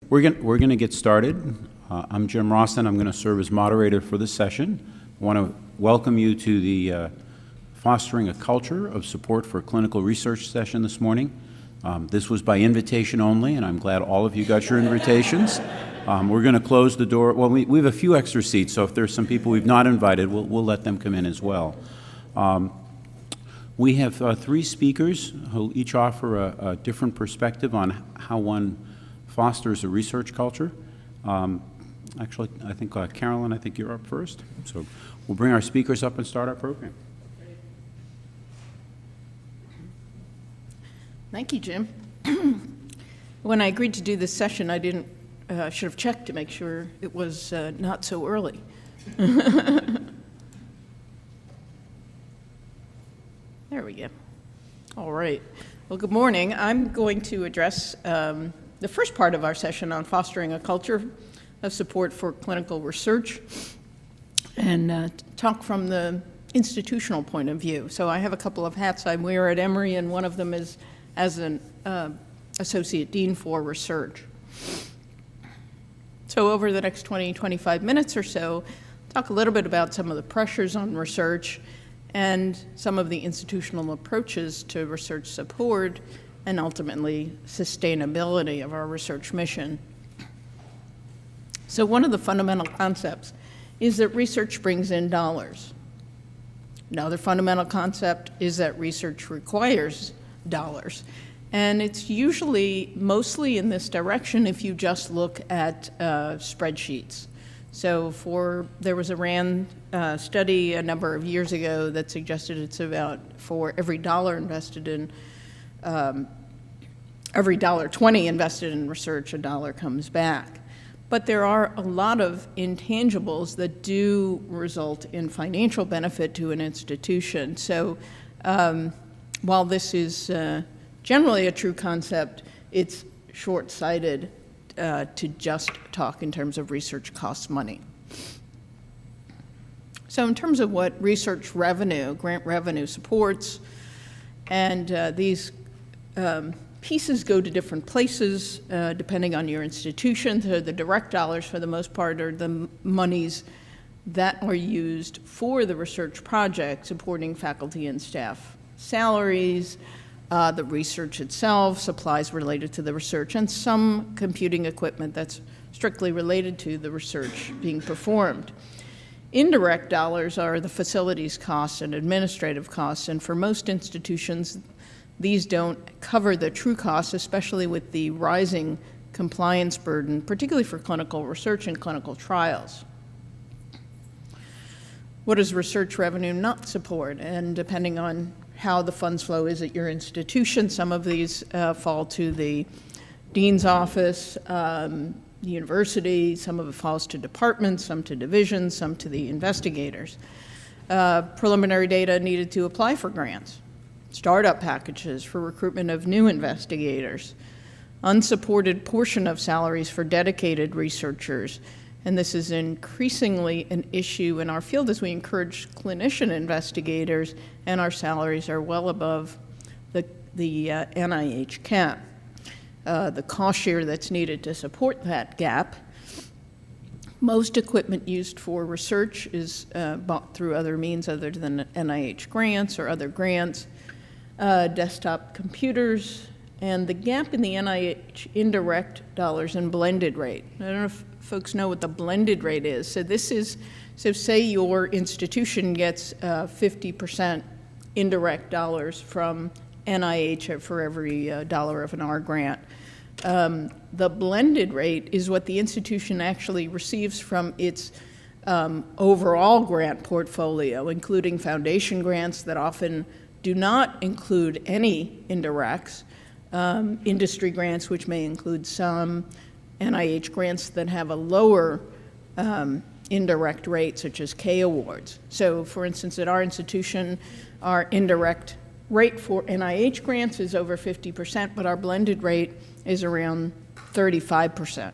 We're going to get started. I'm Jim Rsna, and I'm going to serve as moderator for this session. I want to welcome you to the Fostering a Culture of Support for Clinical Research session this morning. This was by invitation only, and I'm glad all of you got your invitations. We're going to close the door. Well, we have a few extra seats, so if there's some people we've not invited, we'll let them come in as well. We have three speakers who each offer a different perspective on how one fosters a research culture. Actually, I think Carolyn, I think you're up first. So we'll bring our speakers up and start our program. Thank you, Jim. When I agreed to do this session, I should have checked to make sure it was not so early. There we go. All right. Well, good morning. I'm going to address the first part of our session on fostering a culture of support for clinical research and talk from the institutional point of view. So I have a couple of hats I wear at Emory, and one of them is as an Associate Dean for Research. So over the next 25 minutes or so, talk a little bit about some of the pressures on research and some of the institutional approaches to research support and ultimately sustainability of our research mission. So one of the fundamental concepts is that research brings in dollars. Another fundamental concept is that research requires dollars. And it's usually mostly in this direction if you just look at spreadsheets. So there was a RAND study a number of years ago that suggested it's about for every dollar invested in every $1.20 invested in research, a dollar comes back. But there are a lot of intangibles that do result in financial benefit to an institution. So while this is generally a true concept, it's short-sighted to just talk in terms of research costs money. So in terms of what research revenue, grant revenue supports, and these pieces go to different places depending on your institution. So the direct dollars, for the most part, are the monies that are used for the research project, supporting faculty and staff salaries, the research itself, supplies related to the research, and some computing equipment that's strictly related to the research being performed. Indirect dollars are the facilities costs and administrative costs, and for most institutions, these don't cover the true costs, especially with the rising compliance burden, particularly for clinical research and clinical trials. What does research revenue not support? And depending on how the funds flow is at your institution, some of these fall to the dean's office, the university, some of it falls to departments, some to divisions, some to the investigators. Preliminary data needed to apply for grants. Startup packages for recruitment of new investigators, unsupported portion of salaries for dedicated researchers, and this is increasingly an issue in our field as we encourage clinician investigators, and our salaries are well above the NIH cap. The cost share that's needed to support that gap. Most equipment used for research is bought through other means other than NIH grants or other grants. Desktop computers, and the gap in the NIH indirect dollars and blended rate. I don't know if folks know what the blended rate is. So say your institution gets 50% indirect dollars from NIH for every dollar of an R grant. The blended rate is what the institution actually receives from its overall grant portfolio, including foundation grants that often do not include any indirects, industry grants, which may include some, NIH grants that have a lower indirect rate, such as K awards. So, for instance, at our institution, our indirect rate for NIH grants is over 50%, but our blended rate is around 35%.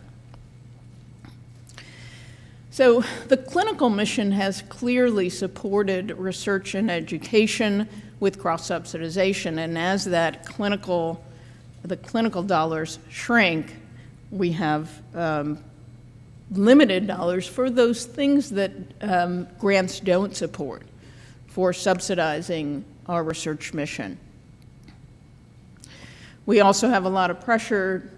So the clinical mission has clearly supported research and education with cross-subsidization, and as the clinical dollars shrink, we have limited dollars for those things that grants don't support, for subsidizing our research mission. We also have a lot of pressure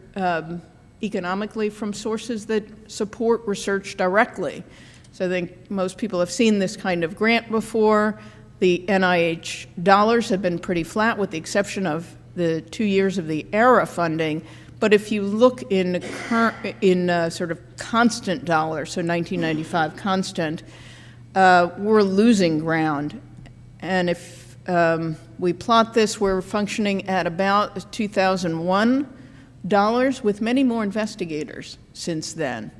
economically from sources that support research directly. So I think most people have seen this kind of grant before. The NIH dollars have been pretty flat with the exception of the 2 years of the ERA funding. But if you look in sort of constant dollars, so 1995 constant, we're losing ground. And if we plot this, we're functioning at about 2001 dollars with many more investigators since then.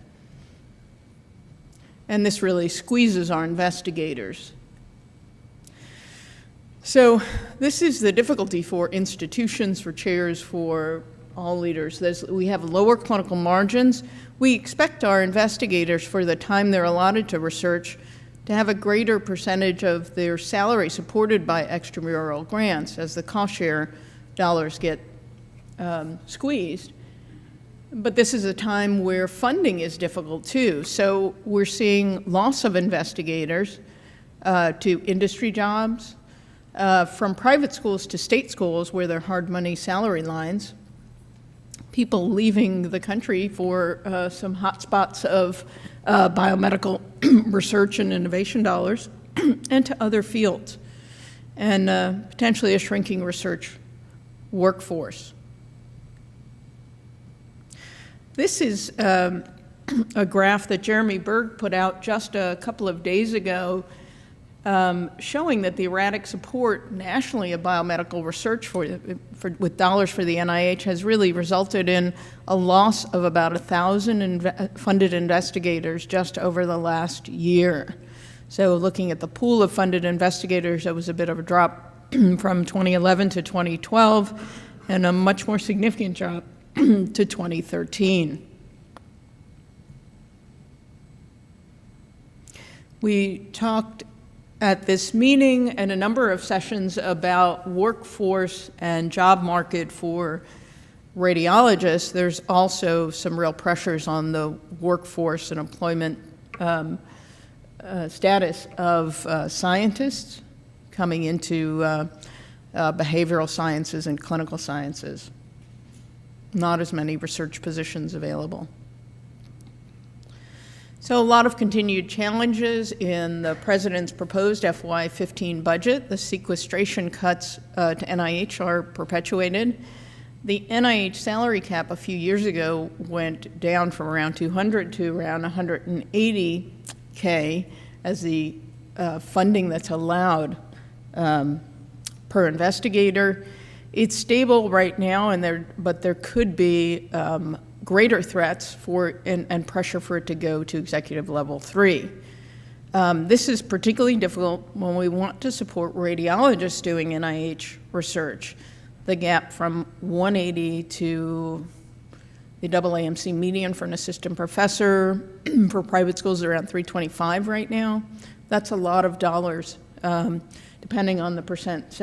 And this really squeezes our investigators. So this is the difficulty for institutions, for chairs, for all leaders. We have lower clinical margins. We expect our investigators, for the time they're allotted to research, to have a greater percentage of their salary supported by extramural grants as the cost share dollars get squeezed. But this is a time where funding is difficult too. So we're seeing loss of investigators to industry jobs, from private schools to state schools where there are hard money salary lines, people leaving the country for some hotspots of biomedical research and innovation dollars, and to other fields, and potentially a shrinking research workforce. This is a graph that Jeremy Berg put out just a couple of days ago, showing that the erratic support nationally of biomedical research with dollars for the NIH has really resulted in a loss of about 1,000 funded investigators just over the last year. So looking at the pool of funded investigators, there was a bit of a drop from 2011 to 2012, and a much more significant drop to 2013. We talked at this meeting and a number of sessions about workforce and job market for radiologists. There's also some real pressures on the workforce and employment status of scientists coming into behavioral sciences and clinical sciences. Not as many research positions available. So a lot of continued challenges in the President's proposed FY15 budget. The sequestration cuts to NIH are perpetuated. The NIH salary cap a few years ago went down from around 200 to around 180K as the funding that's allowed per investigator. It's stable right now, but there could be greater threats and pressure for it to go to executive level 3. This is particularly difficult when we want to support radiologists doing NIH research. The gap from 180 to the AAMC median for an assistant professor for private schools is around 325 right now. That's a lot of dollars, depending on the percent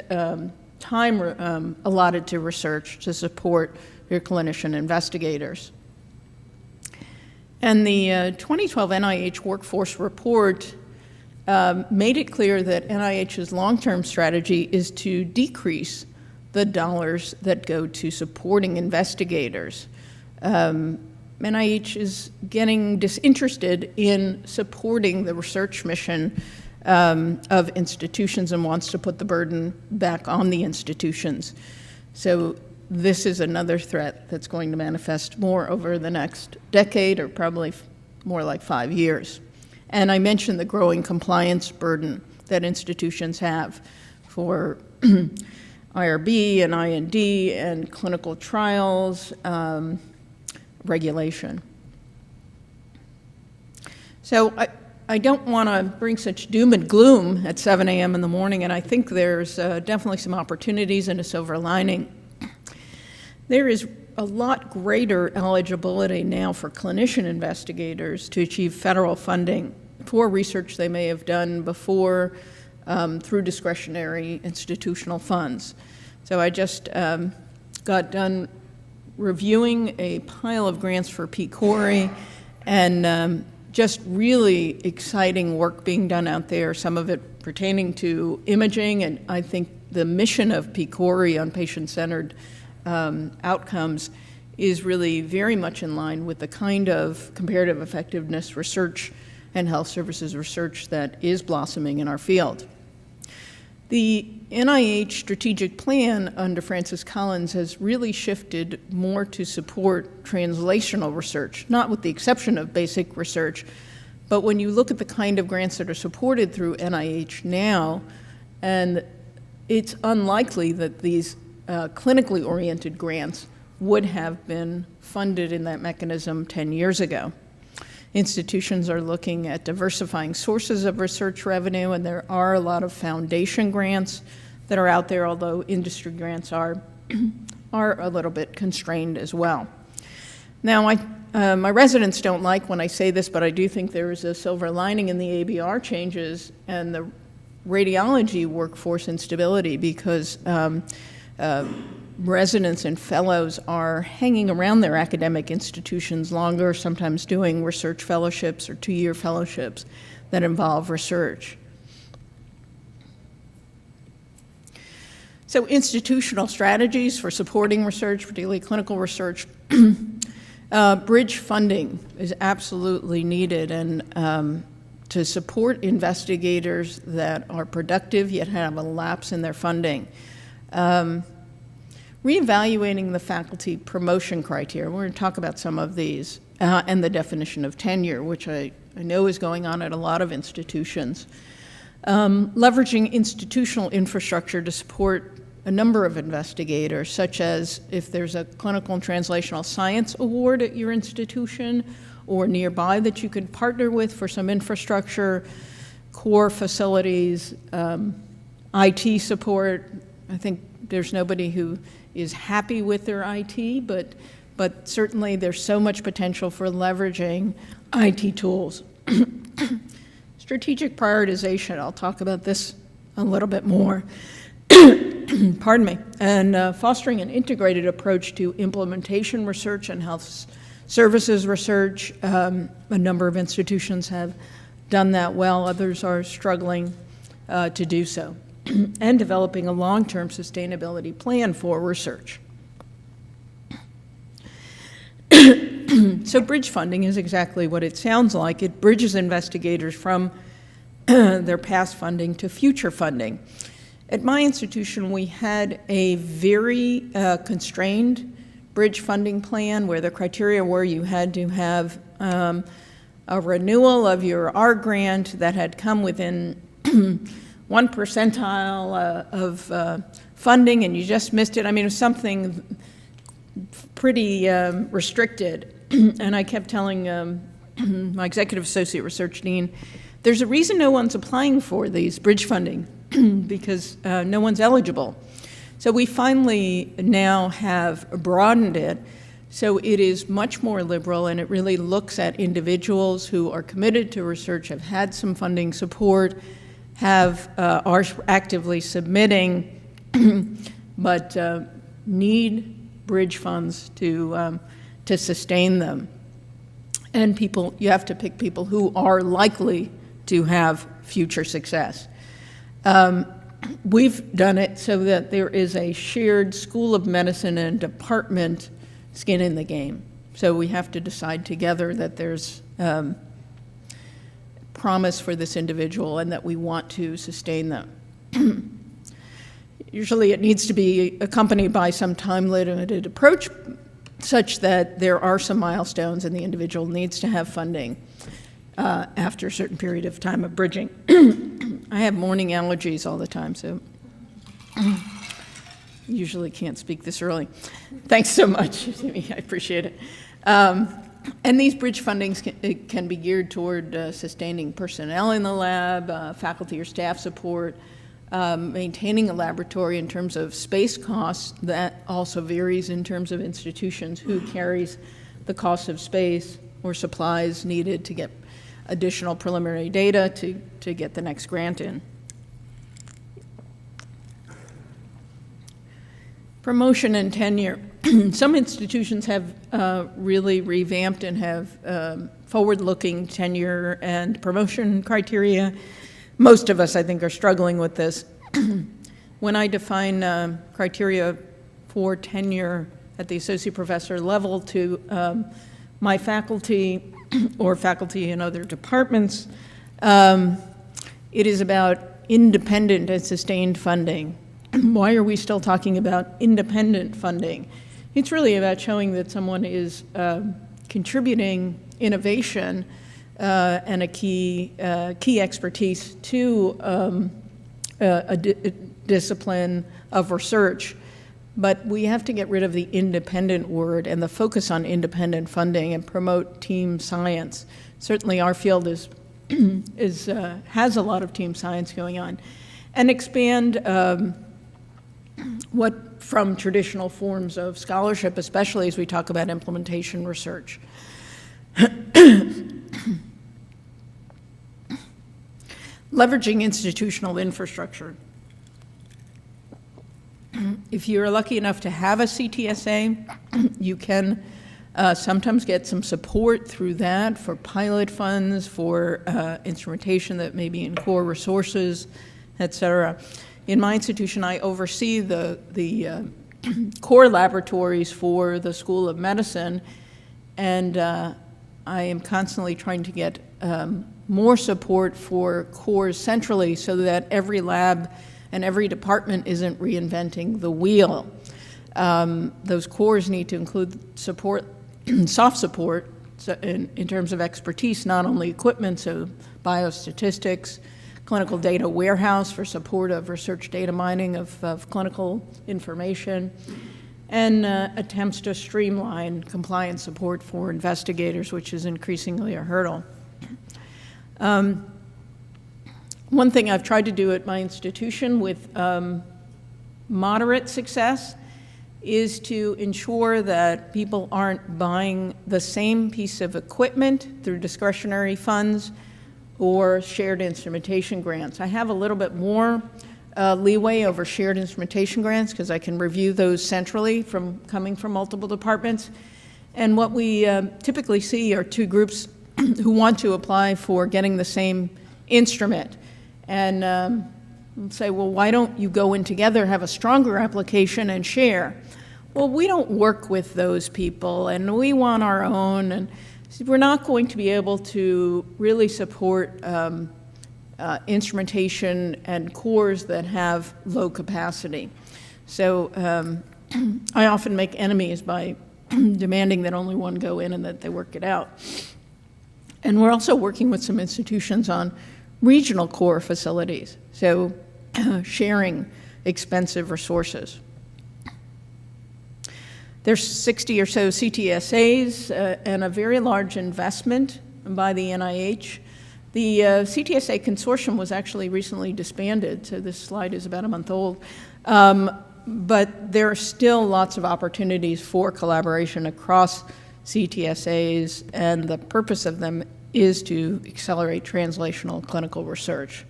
time allotted to research to support your clinician investigators. And the 2012 NIH Workforce Report made it clear that NIH's long-term strategy is to decrease the dollars that go to supporting investigators. NIH is getting disinterested in supporting the research mission of institutions and wants to put the burden back on the institutions. So this is another threat that's going to manifest more over the next decade, or probably more like 5 years. And I mentioned the growing compliance burden that institutions have for IRB and IND and clinical trials regulation. So I don't want to bring such doom and gloom at 7 a.m. in the morning, and I think there's definitely some opportunities and a silver lining. There is a lot greater eligibility now for clinician investigators to achieve federal funding for research they may have done before through discretionary institutional funds. So I just got done reviewing a pile of grants for PCORI, and just really exciting work being done out there, some of it pertaining to imaging, and I think the mission of PCORI on patient-centered outcomes is really very much in line with the kind of comparative effectiveness research and health services research that is blossoming in our field. The NIH strategic plan under Francis Collins has really shifted more to support translational research, not with the exception of basic research, but when you look at the kind of grants that are supported through NIH now, and it's unlikely that these clinically oriented grants would have been funded in that mechanism 10 years ago. Institutions are looking at diversifying sources of research revenue, and there are a lot of foundation grants that are out there, although industry grants are a little bit constrained as well. Now, my residents don't like when I say this, but I do think there is a silver lining in the ABR changes and the radiology workforce instability, because residents and fellows are hanging around their academic institutions longer, sometimes doing research fellowships or 2-year fellowships that involve research. So institutional strategies for supporting research, particularly clinical research. Bridge funding is absolutely needed, and to support investigators that are productive yet have a lapse in their funding. Reevaluating the faculty promotion criteria. We're going to talk about some of these, and the definition of tenure, which I know is going on at a lot of institutions. Leveraging institutional infrastructure to support a number of investigators, such as if there's a clinical and translational science award at your institution or nearby that you could partner with for some infrastructure, core facilities, IT support. I think there's nobody who is happy with their IT, but certainly there's so much potential for leveraging IT tools. Strategic prioritization, I'll talk about this a little bit more. Pardon me. And fostering an integrated approach to implementation research and health services research. A number of institutions have done that well. Others are struggling to do so. And developing a long-term sustainability plan for research. So bridge funding is exactly what it sounds like. It bridges investigators from their past funding to future funding. At my institution, we had a very constrained bridge funding plan where the criteria were you had to have a renewal of your R grant that had come within 1 percentile of funding, and you just missed it. I mean, it was something pretty restricted. And I kept telling my executive associate research dean, there's a reason no one's applying for these bridge funding because no one's eligible. So we finally now have broadened it. So it is much more liberal, and it really looks at individuals who are committed to research, have had some funding support, are actively submitting, but need bridge funds to sustain them. And you have to pick people who are likely to have future success. We've done it so that there is a shared School of Medicine and department skin in the game. So we have to decide together that there's promise for this individual and that we want to sustain them. Usually it needs to be accompanied by some time-limited approach such that there are some milestones and the individual needs to have funding after a certain period of time of bridging. I have morning allergies all the time, so usually can't speak this early. Thanks so much, Jimmy. I appreciate it. And these bridge fundings can be geared toward sustaining personnel in the lab, faculty or staff support, maintaining a laboratory in terms of space costs. That also varies in terms of institutions who carries the cost of space or supplies needed to get additional preliminary data to get the next grant in. Promotion and tenure. Some institutions have really revamped and have forward-looking tenure and promotion criteria. Most of us, I think, are struggling with this. When I define criteria for tenure at the associate professor level to my faculty or faculty in other departments, it is about independent and sustained funding. Why are we still talking about independent funding? It's really about showing that someone is contributing innovation and a key expertise to a discipline of research. But we have to get rid of the independent word and the focus on independent funding and promote team science. Certainly our field has a lot of team science going on. And expand what from traditional forms of scholarship, especially as we talk about implementation research. Leveraging institutional infrastructure. If you're lucky enough to have a CTSA, you can sometimes get some support through that for pilot funds, for instrumentation that may be in core resources, et cetera. In my institution, I oversee the core laboratories for the School of Medicine, and I am constantly trying to get more support for cores centrally so that every lab and every department isn't reinventing the wheel. Those cores need to include support, soft support, so in terms of expertise, not only equipment, so biostatistics, clinical data warehouse for support of research data mining of clinical information, and attempts to streamline compliance support for investigators, which is increasingly a hurdle. One thing I've tried to do at my institution with moderate success is to ensure that people aren't buying the same piece of equipment through discretionary funds or shared instrumentation grants. I have a little bit more leeway over shared instrumentation grants because I can review those centrally coming from multiple departments. And what we typically see are two groups who want to apply for getting the same instrument. And say, well, why don't you go in together, have a stronger application, and share? Well, we don't work with those people, and we want our own, and we're not going to be able to really support instrumentation and cores that have low capacity. So I often make enemies by demanding that only one go in and that they work it out. And we're also working with some institutions on regional core facilities, so sharing expensive resources. There's 60 or so CTSAs and a very large investment by the NIH. The CTSA consortium was actually recently disbanded, so this slide is about a month old. But there are still lots of opportunities for collaboration across CTSAs, and the purpose of them is to accelerate translational clinical research.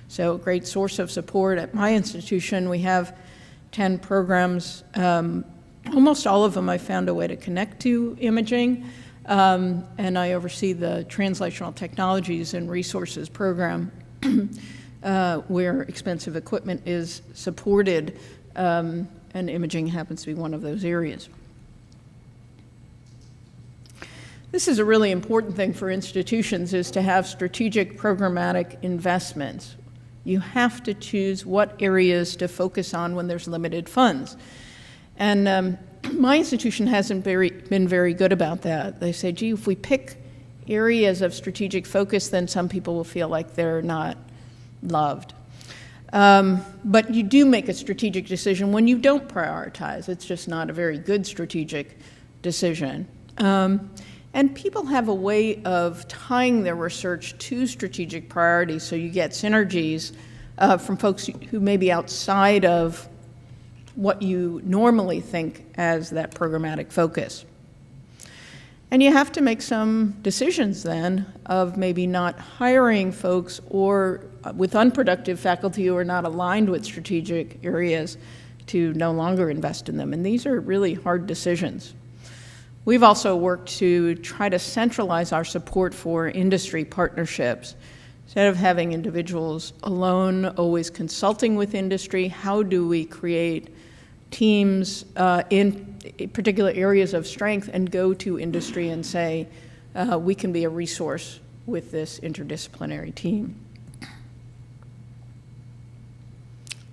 So a great source of support at my institution. We have 10 programs. Almost all of them I found a way to connect to imaging, and I oversee the Translational Technologies and Resources program where expensive equipment is supported, and imaging happens to be one of those areas. This is a really important thing for institutions, is to have strategic programmatic investments. You have to choose what areas to focus on when there's limited funds. And my institution hasn't been very good about that. They say, gee, if we pick areas of strategic focus, then some people will feel like they're not loved. But you do make a strategic decision when you don't prioritize. It's just not a very good strategic decision. And people have a way of tying their research to strategic priorities, so you get synergies from folks who may be outside of what you normally think as that programmatic focus. And you have to make some decisions then of maybe not hiring folks or with unproductive faculty who are not aligned with strategic areas to no longer invest in them. And these are really hard decisions. We've also worked to try to centralize our support for industry partnerships. Instead of having individuals alone, always consulting with industry, how do we create teams in particular areas of strength and go to industry and say, we can be a resource with this interdisciplinary team.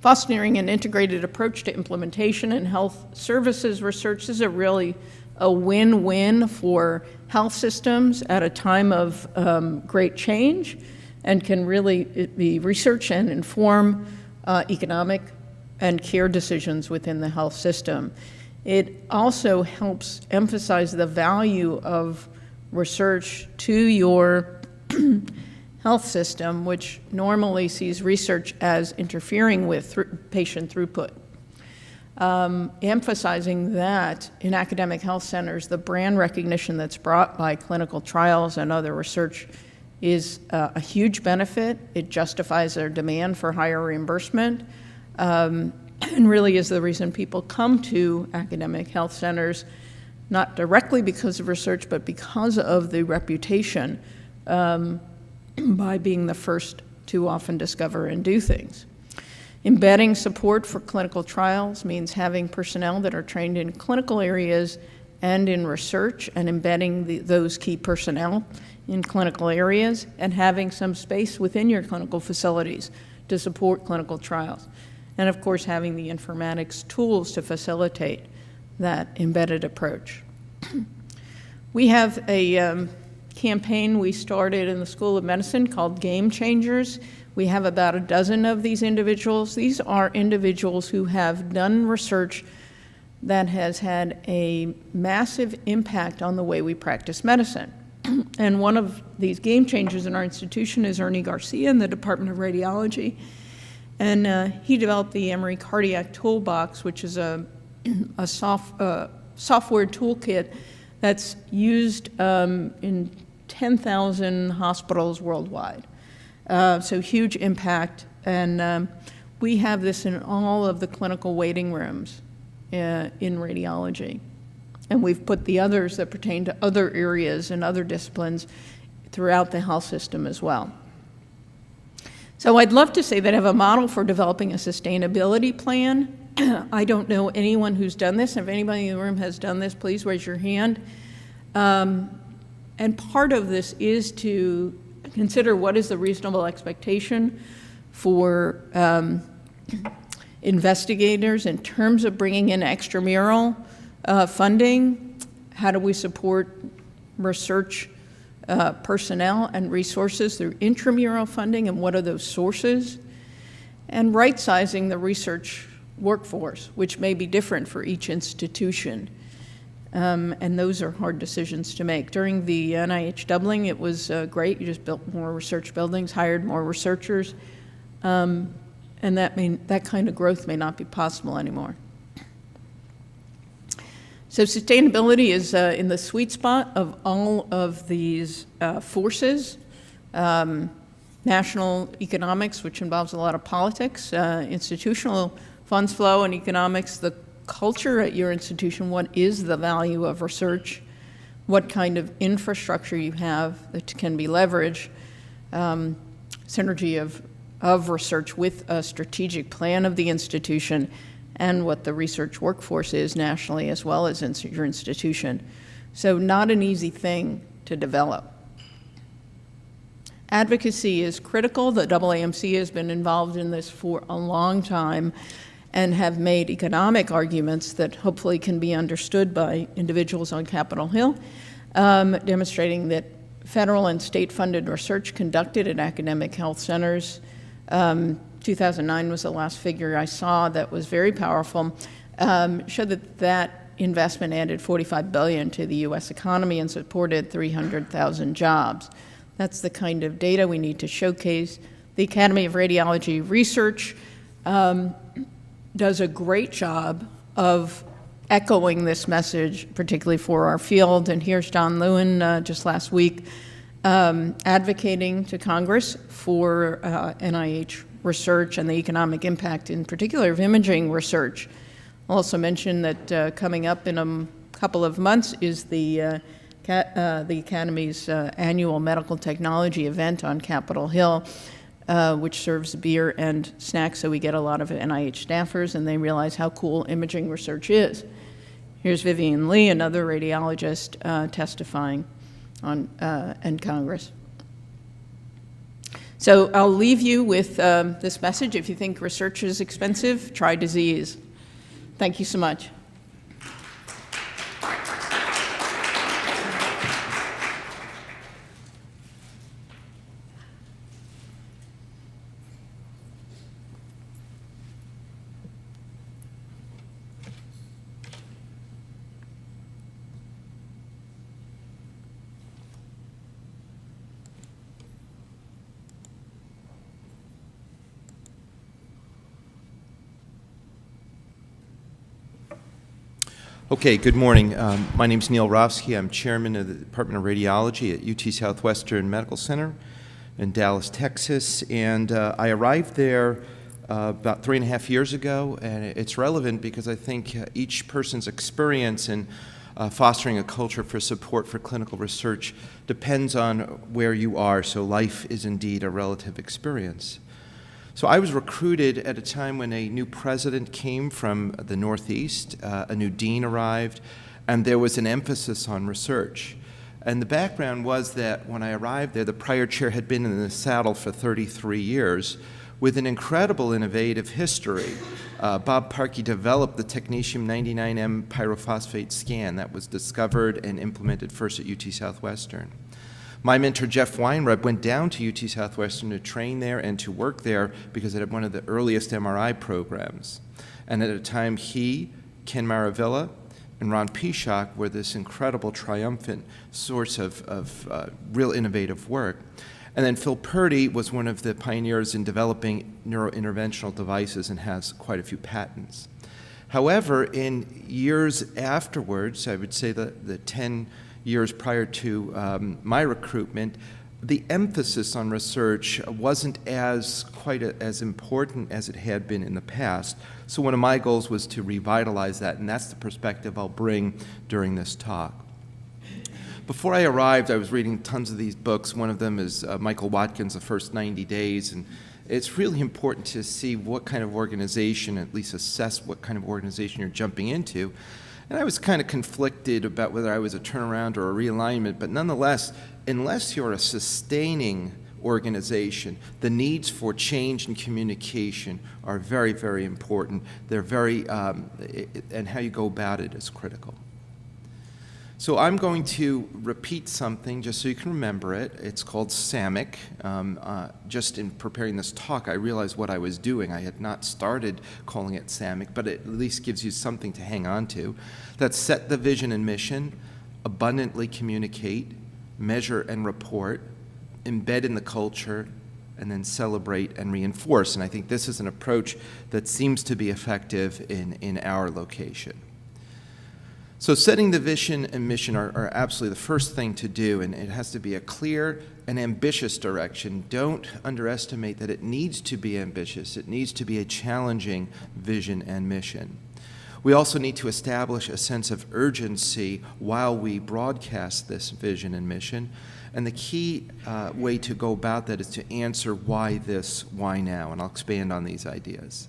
Fostering an integrated approach to implementation and health services research is really a win-win for health systems at a time of great change, and can really be research and inform economic and care decisions within the health system. It also helps emphasize the value of research to your health system, which normally sees research as interfering with patient throughput. Emphasizing that in academic health centers, the brand recognition that's brought by clinical trials and other research is a huge benefit. It justifies their demand for higher reimbursement, and really is the reason people come to academic health centers, not directly because of research, but because of the reputation by being the first to often discover and do things. Embedding support for clinical trials means having personnel that are trained in clinical areas and in research, and embedding those key personnel in clinical areas, and having some space within your clinical facilities to support clinical trials. And of course, having the informatics tools to facilitate that embedded approach. We have a campaign we started in the School of Medicine called Game Changers. We have about a dozen of these individuals. These are individuals who have done research that has had a massive impact on the way we practice medicine. And one of these game changers in our institution is Ernie Garcia in the Department of Radiology. And he developed the Emory Cardiac Toolbox, which is a software toolkit that's used in 10,000 hospitals worldwide. So huge impact. And we have this in all of the clinical waiting rooms in radiology. And we've put the others that pertain to other areas and other disciplines throughout the health system as well. So I'd love to say that I have a model for developing a sustainability plan. I don't know anyone who's done this. If anybody in the room has done this, please raise your hand. And part of this is to consider what is the reasonable expectation for investigators in terms of bringing in extramural funding. How do we support research personnel and resources through intramural funding, and what are those sources? And right-sizing the research workforce, which may be different for each institution. And those are hard decisions to make. During the NIH doubling, it was great. You just built more research buildings, hired more researchers, and that kind of growth may not be possible anymore. So sustainability is in the sweet spot of all of these forces. National economics, which involves a lot of politics, institutional funds flow and economics, the culture at your institution, what is the value of research, what kind of infrastructure you have that can be leveraged, synergy of research with a strategic plan of the institution, and what the research workforce is nationally as well as in your institution. So not an easy thing to develop. Advocacy is critical. The AAMC has been involved in this for a long time and have made economic arguments that hopefully can be understood by individuals on Capitol Hill, demonstrating that federal and state-funded research conducted at academic health centers, 2009 was the last figure I saw that was very powerful, showed that investment added $45 billion to the U.S. economy and supported 300,000 jobs. That's the kind of data we need to showcase. The Academy of Radiology Research does a great job of echoing this message, particularly for our field. And here's John Lewin just last week advocating to Congress for NIH research and the economic impact, in particular, of imaging research. I'll also mention that coming up in a couple of months is the Academy's annual medical technology event on Capitol Hill, which serves beer and snacks, so we get a lot of NIH staffers, and they realize how cool imaging research is. Here's Vivian Lee, another radiologist, testifying in Congress. So I'll leave you with this message. If you think research is expensive, try disease. Thank you so much. Okay, good morning. My name is Neil Rofsky. I'm chairman of the Department of Radiology at UT Southwestern Medical Center in Dallas, Texas. And I arrived there about 3.5 years ago, and it's relevant because I think each person's experience in fostering a culture for support for clinical research depends on where you are, so life is indeed a relative experience. So I was recruited at a time when a new president came from the Northeast, a new dean arrived, and there was an emphasis on research. And the background was that when I arrived there, the prior chair had been in the saddle for 33 years with an incredible innovative history. Bob Parkey developed the technetium-99M pyrophosphate scan that was discovered and implemented first at UT Southwestern. My mentor, Jeff Weinreb, went down to UT Southwestern to train there and to work there because it had one of the earliest MRI programs. And at a time, he, Ken Maravilla, and Ron Pishak were this incredible, triumphant source of real innovative work. And then Phil Purdy was one of the pioneers in developing neurointerventional devices and has quite a few patents. However, in years afterwards, I would say the 10 years prior to my recruitment, the emphasis on research wasn't quite as important as it had been in the past. So one of my goals was to revitalize that, and that's the perspective I'll bring during this talk. Before I arrived, I was reading tons of these books. One of them is Michael Watkins' The First 90 Days, and it's really important to see what kind of organization, at least assess what kind of organization you're jumping into. And I was kind of conflicted about whether I was a turnaround or a realignment, but nonetheless, unless you're a sustaining organization, the needs for change and communication are very, very important. They're very, and how you go about it is critical. So I'm going to repeat something just so you can remember it. It's called SAMIC. Just in preparing this talk, I realized what I was doing. I had not started calling it SAMIC, but it at least gives you something to hang on to. That's set the vision and mission, abundantly communicate, measure and report, embed in the culture, and then celebrate and reinforce. And I think this is an approach that seems to be effective in our location. So setting the vision and mission are absolutely the first thing to do, and it has to be a clear and ambitious direction. Don't underestimate that it needs to be ambitious. It needs to be a challenging vision and mission. We also need to establish a sense of urgency while we broadcast this vision and mission. And the key way to go about that is to answer why this, why now, and I'll expand on these ideas.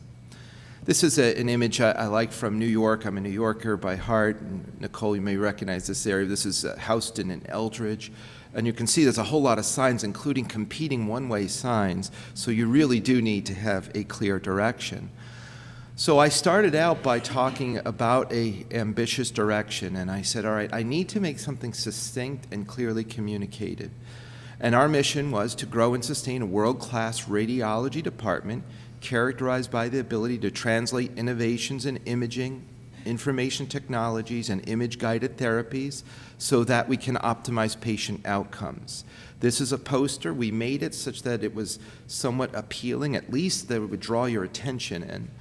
This is an image I like from New York. I'm a New Yorker by heart. And Nicole, you may recognize this area. This is Houston and Eldridge. And you can see there's a whole lot of signs, including competing one-way signs. So you really do need to have a clear direction. So I started out by talking about an ambitious direction. And I said, all right, I need to make something succinct and clearly communicated. And our mission was to grow and sustain a world-class radiology department characterized by the ability to translate innovations in imaging, information technologies, and image-guided therapies so that we can optimize patient outcomes. This is a poster. We made it such that it was somewhat appealing, at least that it would draw your attention in.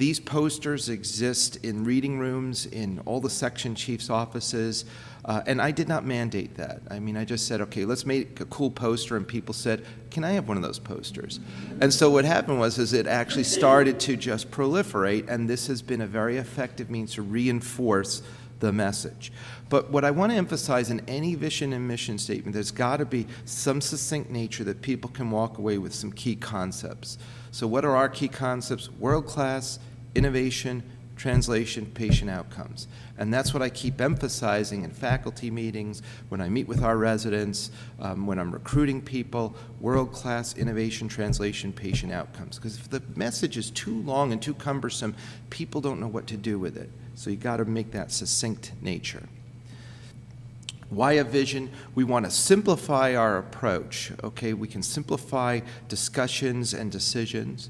These posters exist in reading rooms, in all the section chiefs' offices, and I did not mandate that. I mean, I just said, okay, let's make a cool poster, and people said, can I have one of those posters? And so what happened was it actually started to just proliferate, and this has been a very effective means to reinforce the message. But what I want to emphasize in any vision and mission statement, there's got to be some succinct nature that people can walk away with some key concepts. So what are our key concepts? World-class, innovation, translation, patient outcomes. And that's what I keep emphasizing in faculty meetings, when I meet with our residents, when I'm recruiting people: world-class, innovation, translation, patient outcomes. Because if the message is too long and too cumbersome, people don't know what to do with it. So you got to make that succinct nature. Why a vision? We want to simplify our approach. Okay, we can simplify discussions and decisions.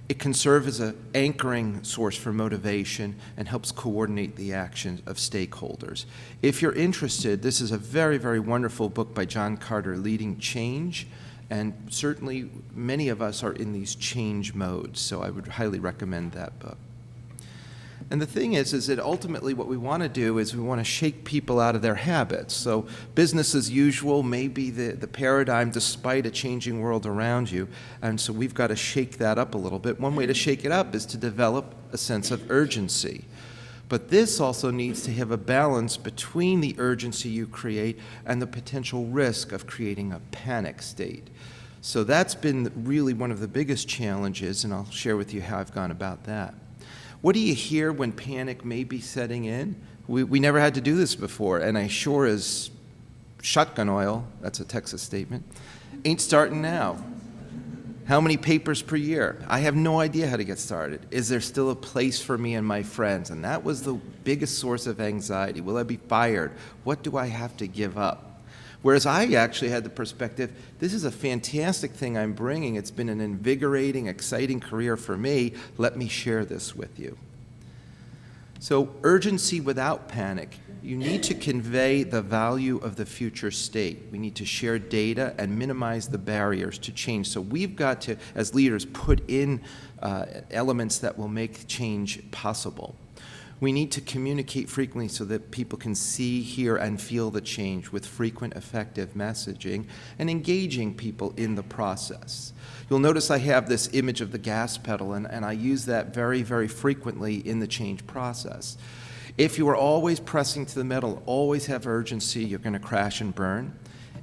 It can serve as an anchoring source for motivation and helps coordinate the actions of stakeholders. If you're interested, this is a very, very wonderful book by John Carter, Leading Change, and certainly many of us are in these change modes, so I would highly recommend that book. And the thing is that ultimately what we want to do is we want to shake people out of their habits. So business as usual may be the paradigm despite a changing world around you. And so we've got to shake that up a little bit. One way to shake it up is to develop a sense of urgency. But this also needs to have a balance between the urgency you create and the potential risk of creating a panic state. So that's been really one of the biggest challenges, and I'll share with you how I've gone about that. What do you hear when panic may be setting in? We never had to do this before, and I sure as shotgun oil, that's a Texas statement, ain't starting now. How many papers per year? I have no idea how to get started. Is there still a place for me and my friends? And that was the biggest source of anxiety. Will I be fired? What do I have to give up? Whereas I actually had the perspective, this is a fantastic thing I'm bringing. It's been an invigorating, exciting career for me. Let me share this with you. So urgency without panic. You need to convey the value of the future state. We need to share data and minimize the barriers to change. So we've got to, as leaders, put in elements that will make change possible. We need to communicate frequently so that people can see, hear, and feel the change with frequent, effective messaging and engaging people in the process. You'll notice I have this image of the gas pedal, and I use that very, very frequently in the change process. If you are always pressing to the metal, always have urgency, you're going to crash and burn.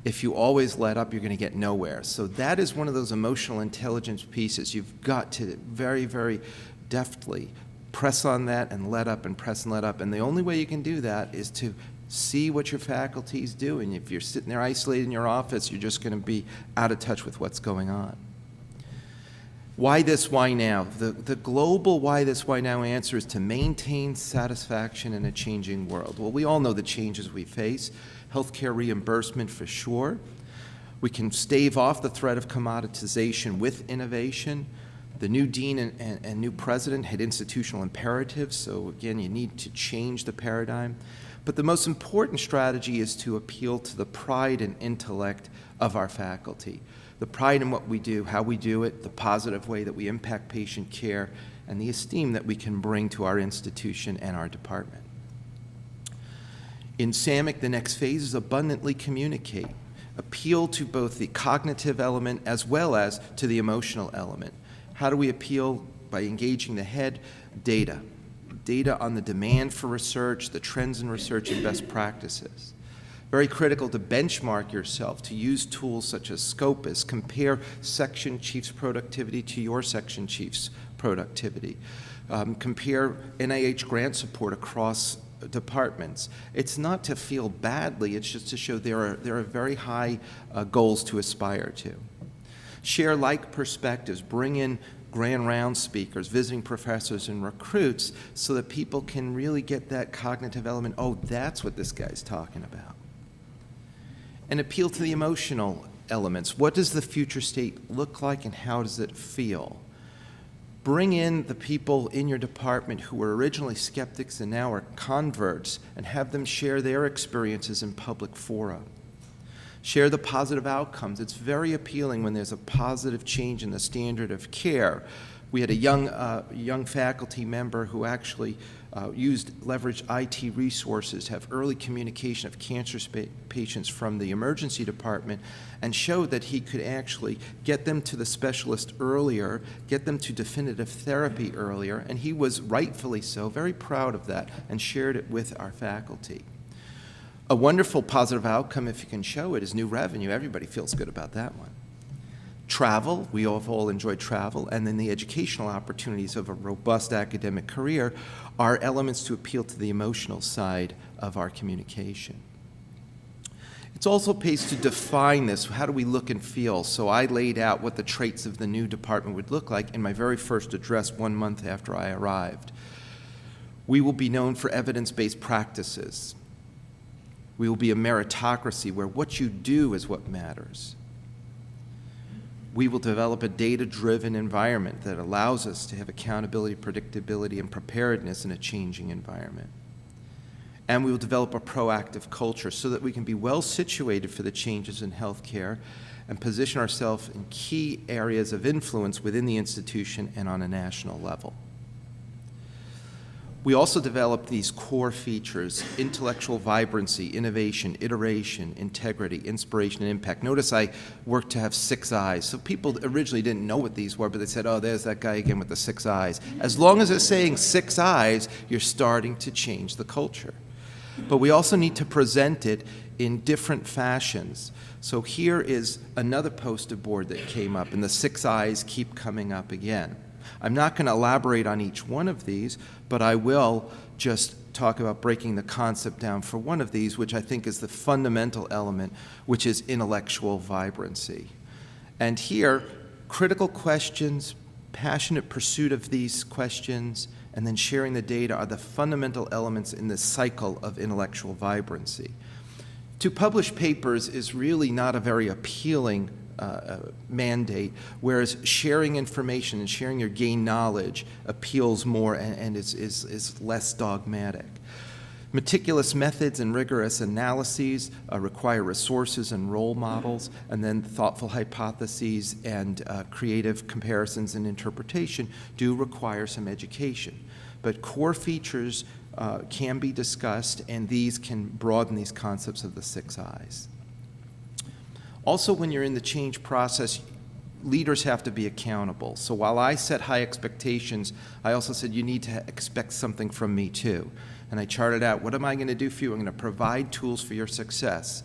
If you always let up, you're going to get nowhere. So that is one of those emotional intelligence pieces. You've got to very, very deftly press on that and let up and press and let up. And the only way you can do that is to see what your faculty is doing. If you're sitting there isolated in your office, you're just going to be out of touch with what's going on. Why this, why now? The global why this, why now answer is to maintain satisfaction in a changing world. Well, we all know the changes we face. Healthcare reimbursement for sure. We can stave off the threat of commoditization with innovation. The new dean and new president had institutional imperatives, so again, you need to change the paradigm. But the most important strategy is to appeal to the pride and intellect of our faculty. The pride in what we do, how we do it, the positive way that we impact patient care, and the esteem that we can bring to our institution and our department. In SAMIC, the next phase is abundantly communicate. Appeal to both the cognitive element as well as to the emotional element. How do we appeal? By engaging the head? Data. Data on the demand for research, the trends in research, and best practices. Very critical to benchmark yourself, to use tools such as Scopus, compare section chief's productivity to your section chief's productivity. Compare NIH grant support across departments. It's not to feel badly, it's just to show there are very high goals to aspire to. Share like perspectives, bring in grand round speakers, visiting professors, and recruits so that people can really get that cognitive element. Oh, that's what this guy's talking about. And appeal to the emotional elements. What does the future state look like and how does it feel? Bring in the people in your department who were originally skeptics and now are converts and have them share their experiences in public fora. Share the positive outcomes. It's very appealing when there's a positive change in the standard of care, We had a young faculty member who actually leveraged IT resources to have early communication of cancer patients from the emergency department, and showed that he could actually get them to the specialist earlier, get them to definitive therapy earlier, and he was rightfully so very proud of that and shared it with our faculty. A wonderful positive outcome, if you can show it, is new revenue. Everybody feels good about that one. Travel, we have all enjoyed travel, and then the educational opportunities of a robust academic career are elements to appeal to the emotional side of our communication. It's also pays to define this. How do we look and feel? So I laid out what the traits of the new department would look like in my very first address 1 month after I arrived. We will be known for evidence-based practices. We will be a meritocracy where what you do is what matters. We will develop a data-driven environment that allows us to have accountability, predictability, and preparedness in a changing environment. And we will develop a proactive culture so that we can be well situated for the changes in healthcare and position ourselves in key areas of influence within the institution and on a national level. We also developed these core features: intellectual vibrancy, innovation, iteration, integrity, inspiration, and impact. Notice I worked to have 6 eyes. So people originally didn't know what these were, but they said, oh, there's that guy again with the 6 eyes. As long as it's saying 6 eyes, you're starting to change the culture. But we also need to present it in different fashions. So here is another poster board that came up, and the 6 eyes keep coming up again. I'm not going to elaborate on each one of these, but I will just talk about breaking the concept down for one of these, which I think is the fundamental element, which is intellectual vibrancy. And here, critical questions, passionate pursuit of these questions, and then sharing the data are the fundamental elements in this cycle of intellectual vibrancy. To publish papers is really not a very appealing mandate, whereas sharing information and sharing your gained knowledge appeals more and is less dogmatic. Meticulous methods and rigorous analyses require resources and role models, and then thoughtful hypotheses and creative comparisons and interpretation do require some education. But core features can be discussed, and these can broaden these concepts of the 6 eyes. Also, when you're in the change process, leaders have to be accountable. So while I set high expectations, I also said you need to expect something from me too. And I charted out, what am I going to do for you? I'm going to provide tools for your success.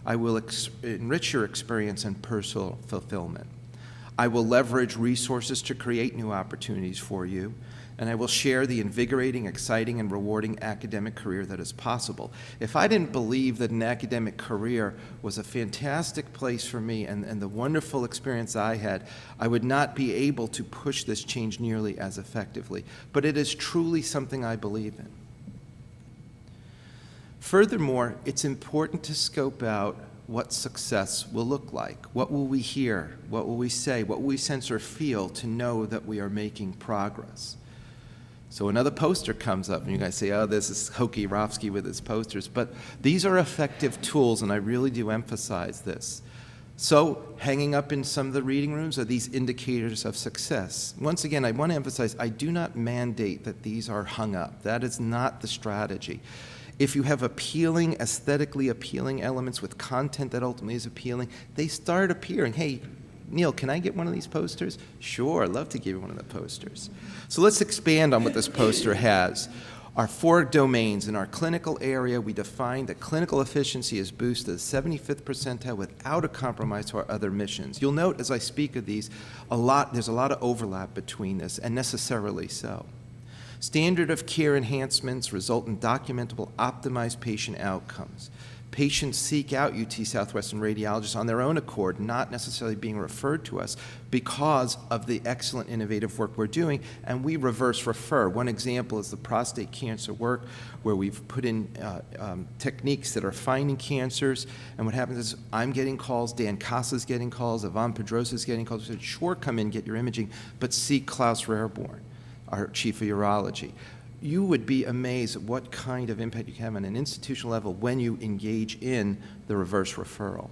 I will enrich your experience and personal fulfillment. I will leverage resources to create new opportunities for you. And I will share the invigorating, exciting, and rewarding academic career that is possible. If I didn't believe that an academic career was a fantastic place for me and the wonderful experience I had, I would not be able to push this change nearly as effectively. But it is truly something I believe in. Furthermore, it's important to scope out what success will look like. What will we hear? What will we say? What will we sense or feel to know that we are making progress? So another poster comes up, and you guys say, oh, this is hokey Rovsky with his posters. But these are effective tools, and I really do emphasize this. So hanging up in some of the reading rooms are these indicators of success. Once again, I want to emphasize, I do not mandate that these are hung up. That is not the strategy. If you have appealing, aesthetically appealing elements with content that ultimately is appealing, they start appearing. Hey, Neil, can I get one of these posters? Sure, I'd love to give you one of the posters. So let's expand on what this poster has. Our 4 domains. In our clinical area, we define that clinical efficiency is boosted to the 75th percentile without a compromise to our other missions. You'll note as I speak of these, there's a lot of overlap between this, and necessarily so. Standard of care enhancements result in documentable, optimized patient outcomes. Patients seek out UT Southwestern radiologists on their own accord, not necessarily being referred to us because of the excellent innovative work we're doing, and we reverse refer. One example is the prostate cancer work, where we've put in techniques that are finding cancers, and what happens is I'm getting calls, Dan Casa's getting calls, Yvonne Pedrosa's getting calls. We said, sure, come in, get your imaging, but see Klaus Rarborn, our chief of urology. You would be amazed at what kind of impact you can have on an institutional level when you engage in the reverse referral.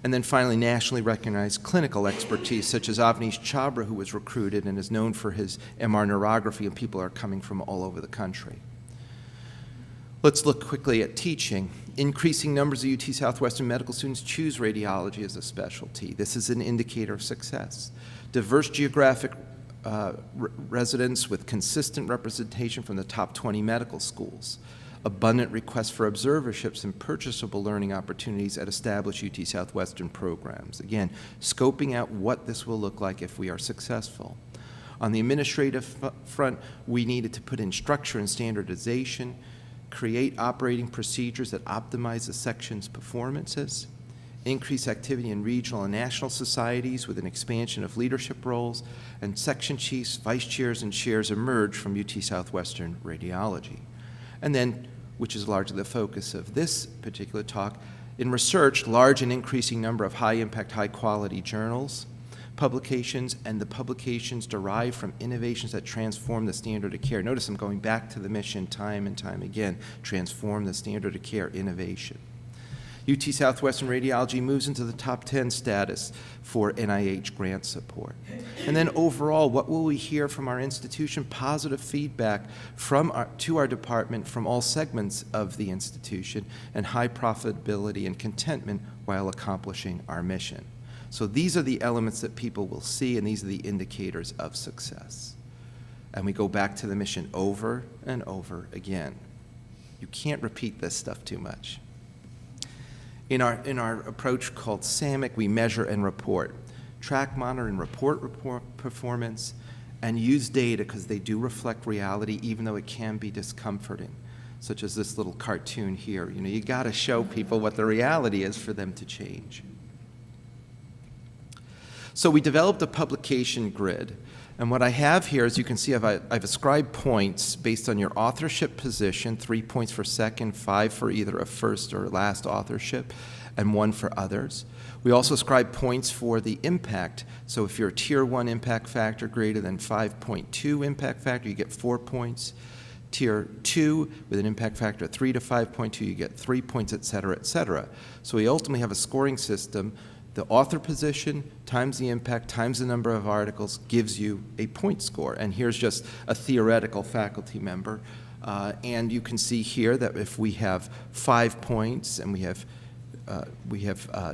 And then finally, nationally recognized clinical expertise, such as Avnish Chabra, who was recruited and is known for his MR neurography, and people are coming from all over the country. Let's look quickly at teaching. Increasing numbers of UT Southwestern medical students choose radiology as a specialty. This is an indicator of success. Diverse geographic residents with consistent representation from the top 20 medical schools. Abundant requests for observerships and purchasable learning opportunities at established UT Southwestern programs. Again, scoping out what this will look like if we are successful. On the administrative front, we needed to put in structure and standardization, create operating procedures that optimize the section's performances, increase activity in regional and national societies with an expansion of leadership roles, and section chiefs, vice chairs, and chairs emerge from UT Southwestern Radiology. And then, which is largely the focus of this particular talk, in research, large and increasing number of high-impact, high-quality journals, publications, and the publications derived from innovations that transform the standard of care. Notice I'm going back to the mission time and time again, transform the standard of care innovation. UT Southwestern Radiology moves into the top 10 status for NIH grant support. And then overall, what will we hear from our institution? Positive feedback to our department from all segments of the institution, and high profitability and contentment while accomplishing our mission. So these are the elements that people will see, and these are the indicators of success. And we go back to the mission over and over again. You can't repeat this stuff too much. In our approach called SAMIC, we measure and report. Track, monitor, and report performance, and use data because they do reflect reality, even though it can be discomforting, such as this little cartoon here. You know, you got to show people what the reality is for them to change. So we developed a publication grid. And what I have here, as you can see, I've ascribed points based on your authorship position, 3 points for second, 5 for either a first or last authorship, and 1 for others. We also ascribe points for the impact. So if you're a Tier 1 impact factor greater than 5.2 impact factor, you get 4 points. Tier 2 with an impact factor of 3 to 5.2, you get 3 points, et cetera, et cetera. So we ultimately have a scoring system. The author position times the impact times the number of articles gives you a point score. And here's just a theoretical faculty member. And you can see here that if we have 5 points and we have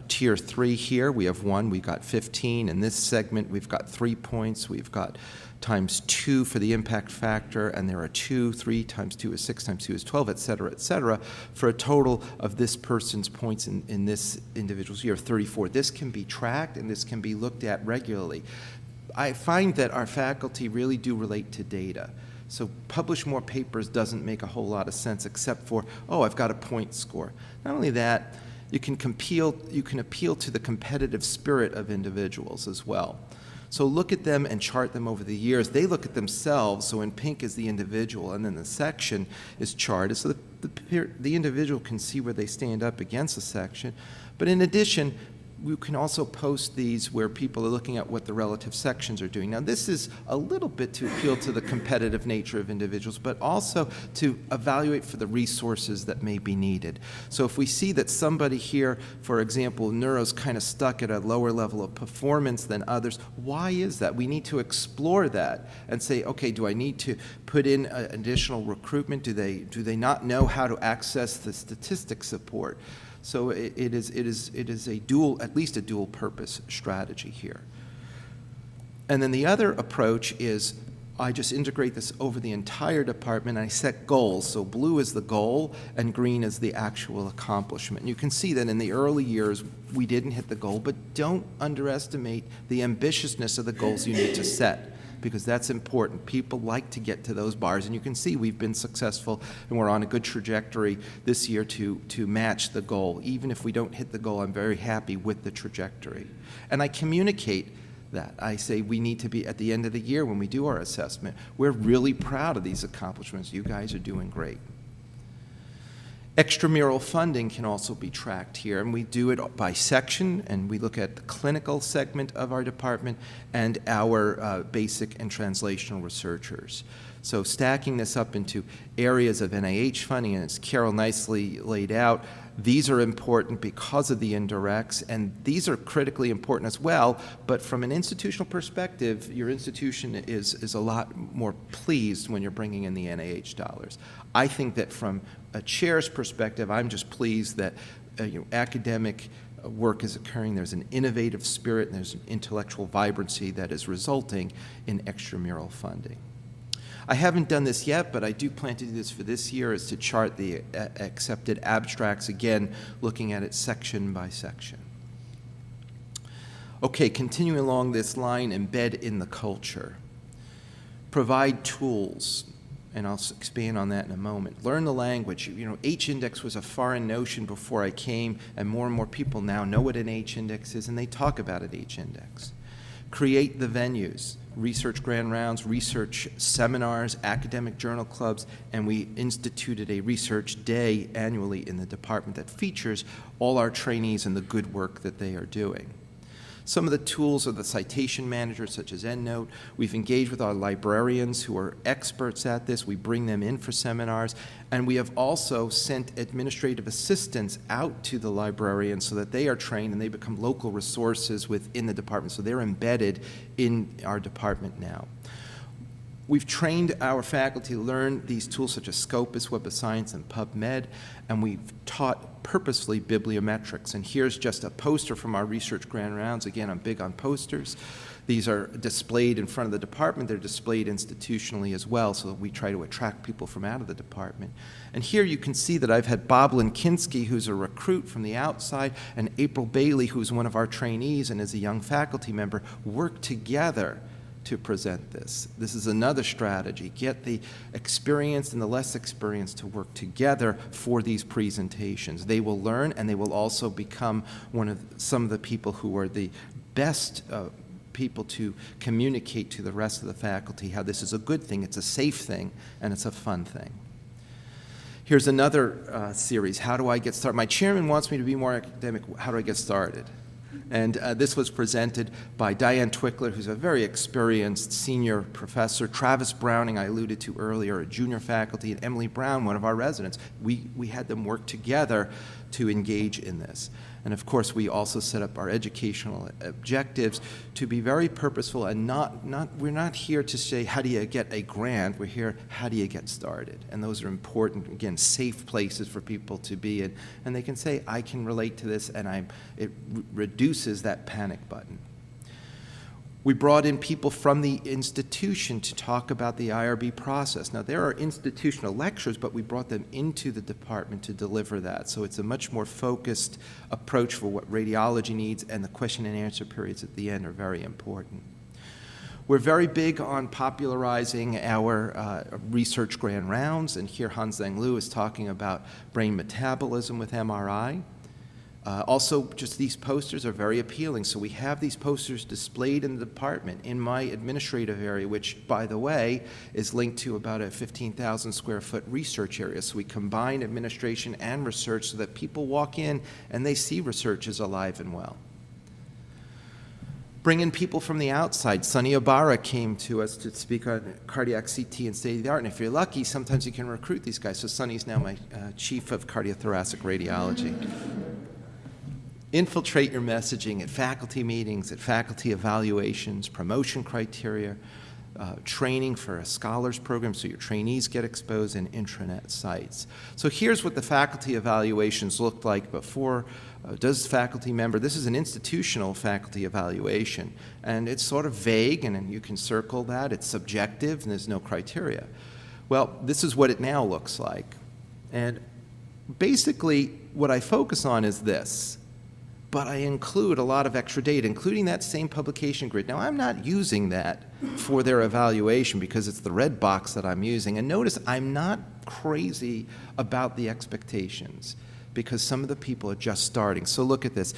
Tier 3 here, we have 1, we've got 15. In this segment, we've got 3 points. We've got times 2 for the impact factor, and there are 2, 3 times 2 is 6 times 2 is 12, et cetera, for a total of this person's points in this individual's year of 34. This can be tracked, and this can be looked at regularly. I find that our faculty really do relate to data. So publish more papers doesn't make a whole lot of sense except for, oh, I've got a point score. Not only that, you can appeal to the competitive spirit of individuals as well. So look at them and chart them over the years. They look at themselves, so in pink is the individual, and then the section is charted, so the individual can see where they stand up against the section. But in addition, we can also post these where people are looking at what the relative sections are doing. Now, this is a little bit to appeal to the competitive nature of individuals, but also to evaluate for the resources that may be needed. So if we see that somebody here, for example, neuro's kind of stuck at a lower level of performance than others, why is that? We need to explore that and say, okay, do I need to put in additional recruitment? Do they not know how to access the statistics support? So it is a dual, at least a dual purpose strategy here. And then the other approach is I just integrate this over the entire department. I set goals. So blue is the goal and green is the actual accomplishment. And you can see that in the early years we didn't hit the goal, but don't underestimate the ambitiousness of the goals you need to set, because that's important. People like to get to those bars, and you can see we've been successful and we're on a good trajectory this year to match the goal. Even if we don't hit the goal, I'm very happy with the trajectory. And I communicate that. I say we need to be at the end of the year when we do our assessment, we're really proud of these accomplishments. You guys are doing great. Extramural funding can also be tracked here, and we do it by section, and we look at the clinical segment of our department and our basic and translational researchers. So stacking this up into areas of NIH funding, and as Carol nicely laid out, these are important because of the indirects, and these are critically important as well, but from an institutional perspective, your institution is a lot more pleased when you're bringing in the NIH dollars. I think that from a chair's perspective, I'm just pleased that academic work is occurring, there's an innovative spirit, and there's an intellectual vibrancy that is resulting in extramural funding. I haven't done this yet, but I do plan to do this for this year, is to chart the accepted abstracts, again, looking at it section by section. Okay, continuing along this line, embed in the culture. Provide tools, and I'll expand on that in a moment. Learn the language. H-index was a foreign notion before I came, and more people now know what an H-index is, and they talk about an H-index. Create the venues, research grand rounds, research seminars, academic journal clubs, and we instituted a research day annually in the department that features all our trainees and the good work that they are doing. Some of the tools are the citation managers, such as EndNote. We've engaged with our librarians who are experts at this. We bring them in for seminars. And we have also sent administrative assistants out to the librarians so that they are trained and they become local resources within the department. So they're embedded in our department now. We've trained our faculty to learn these tools such as Scopus, Web of Science, and PubMed, and we've taught purposely bibliometrics. And here's just a poster from our research grand rounds. Again, I'm big on posters. These are displayed in front of the department. They're displayed institutionally as well, so that we try to attract people from out of the department. And here you can see that I've had Bob Linkinski, who's a recruit from the outside, and April Bailey, who's one of our trainees and is a young faculty member, work together to present this. This is another strategy. Get the experienced and the less experienced to work together for these presentations. They will learn, and they will also become some of the people who are the best people to communicate to the rest of the faculty how this is a good thing, it's a safe thing, and it's a fun thing. Here's another series, How Do I Get Started? My chairman wants me to be more academic. How do I get started? And this was presented by Diane Twickler, who's a very experienced senior professor, Travis Browning, I alluded to earlier, a junior faculty, and Emily Brown, one of our residents. We had them work together to engage in this. And of course, we also set up our educational objectives to be very purposeful, and we're not here to say, how do you get a grant? We're here, how do you get started? And those are important, again, safe places for people to be in. And they can say, I can relate to this, and it reduces that panic button. We brought in people from the institution to talk about the IRB process. Now, there are institutional lectures, but we brought them into the department to deliver that. So it's a much more focused approach for what radiology needs, and the question and answer periods at the end are very important. We're very big on popularizing our research grand rounds, and here Han-Zheng Liu is talking about brain metabolism with MRI. Also, just these posters are very appealing. So we have these posters displayed in the department in my administrative area, which, by the way, is linked to about a 15,000 square foot research area. So we combine administration and research so that people walk in and they see research is alive and well. Bring in people from the outside. Sunny Ibarra came to us to speak on cardiac CT and state-of-the-art, and if you're lucky, sometimes you can recruit these guys. So Sunny's now my chief of cardiothoracic radiology. Infiltrate your messaging at faculty meetings, at faculty evaluations, promotion criteria, training for a scholars program so your trainees get exposed, in intranet sites. So here's what the faculty evaluations looked like before. Does faculty member, this is an institutional faculty evaluation, and it's sort of vague, and you can circle that. It's subjective, and there's no criteria. Well, this is what it now looks like. And basically, what I focus on is this. But I include a lot of extra data, including that same publication grid. Now, I'm not using that for their evaluation because it's the red box that I'm using. And notice I'm not crazy about the expectations because some of the people are just starting. So look at this.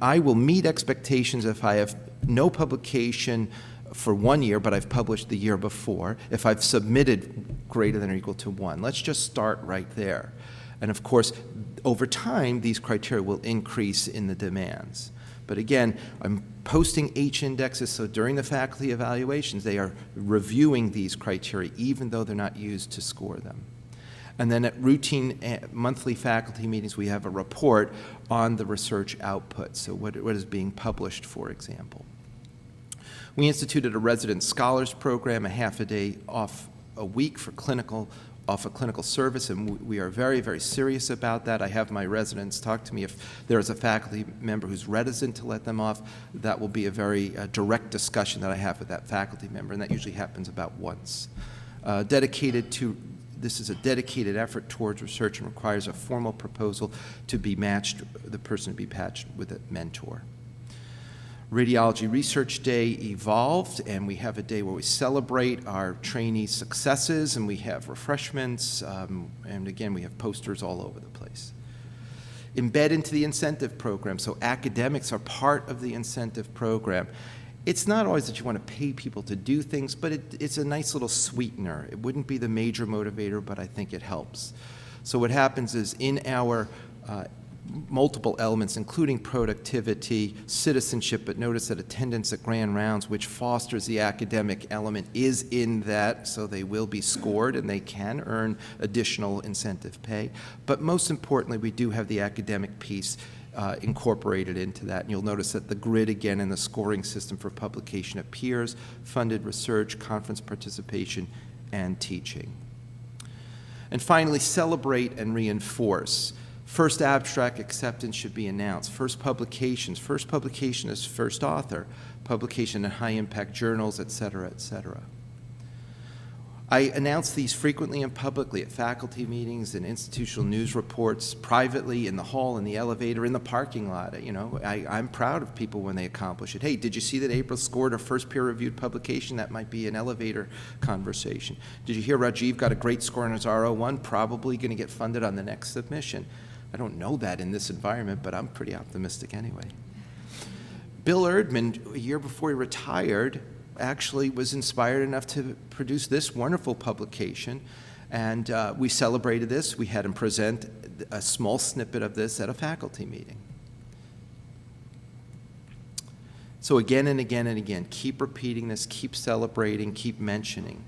I will meet expectations if I have no publication for 1 year, but I've published the year before, if I've submitted greater than or equal to 1. Let's just start right there. And of course, over time, these criteria will increase in the demands. But again, I'm posting H indexes, so during the faculty evaluations, they are reviewing these criteria, even though they're not used to score them. And then at routine monthly faculty meetings, we have a report on the research output, so what is being published, for example. We instituted a resident scholars program, a half a day off a week for clinical service, and we are very, very serious about that. I have my residents talk to me if there is a faculty member who's reticent to let them off. That will be a very direct discussion that I have with that faculty member, and that usually happens about once. This is a dedicated effort towards research and requires a formal proposal to be matched, the person to be matched with a mentor. Radiology Research Day evolved, and we have a day where we celebrate our trainee successes, and we have refreshments, and again, we have posters all over the place. Embed into the incentive program, so academics are part of the incentive program. It's not always that you want to pay people to do things, but it's a nice little sweetener. It wouldn't be the major motivator, but I think it helps. So what happens is in our multiple elements, including productivity, citizenship, but notice that attendance at grand rounds, which fosters the academic element, is in that, so they will be scored and they can earn additional incentive pay. But most importantly, we do have the academic piece incorporated into that. And you'll notice that the grid again in the scoring system for publication appears, funded research, conference participation, and teaching. And finally, celebrate and reinforce. First abstract acceptance should be announced. First publications. First publication is first author. Publication in high-impact journals, et cetera, et cetera. I announce these frequently and publicly at faculty meetings and institutional news reports, privately, in the hall, in the elevator, in the parking lot. You know, I'm proud of people when they accomplish it. Hey, did you see that April scored her first peer-reviewed publication? That might be an elevator conversation. Did you hear Rajiv got a great score on his R01? Probably going to get funded on the next submission. I don't know that in this environment, but I'm pretty optimistic anyway. Bill Erdman, a year before he retired, actually was inspired enough to produce this wonderful publication, and we celebrated this. We had him present a small snippet of this at a faculty meeting. So again and again and again, keep repeating this, keep celebrating, keep mentioning.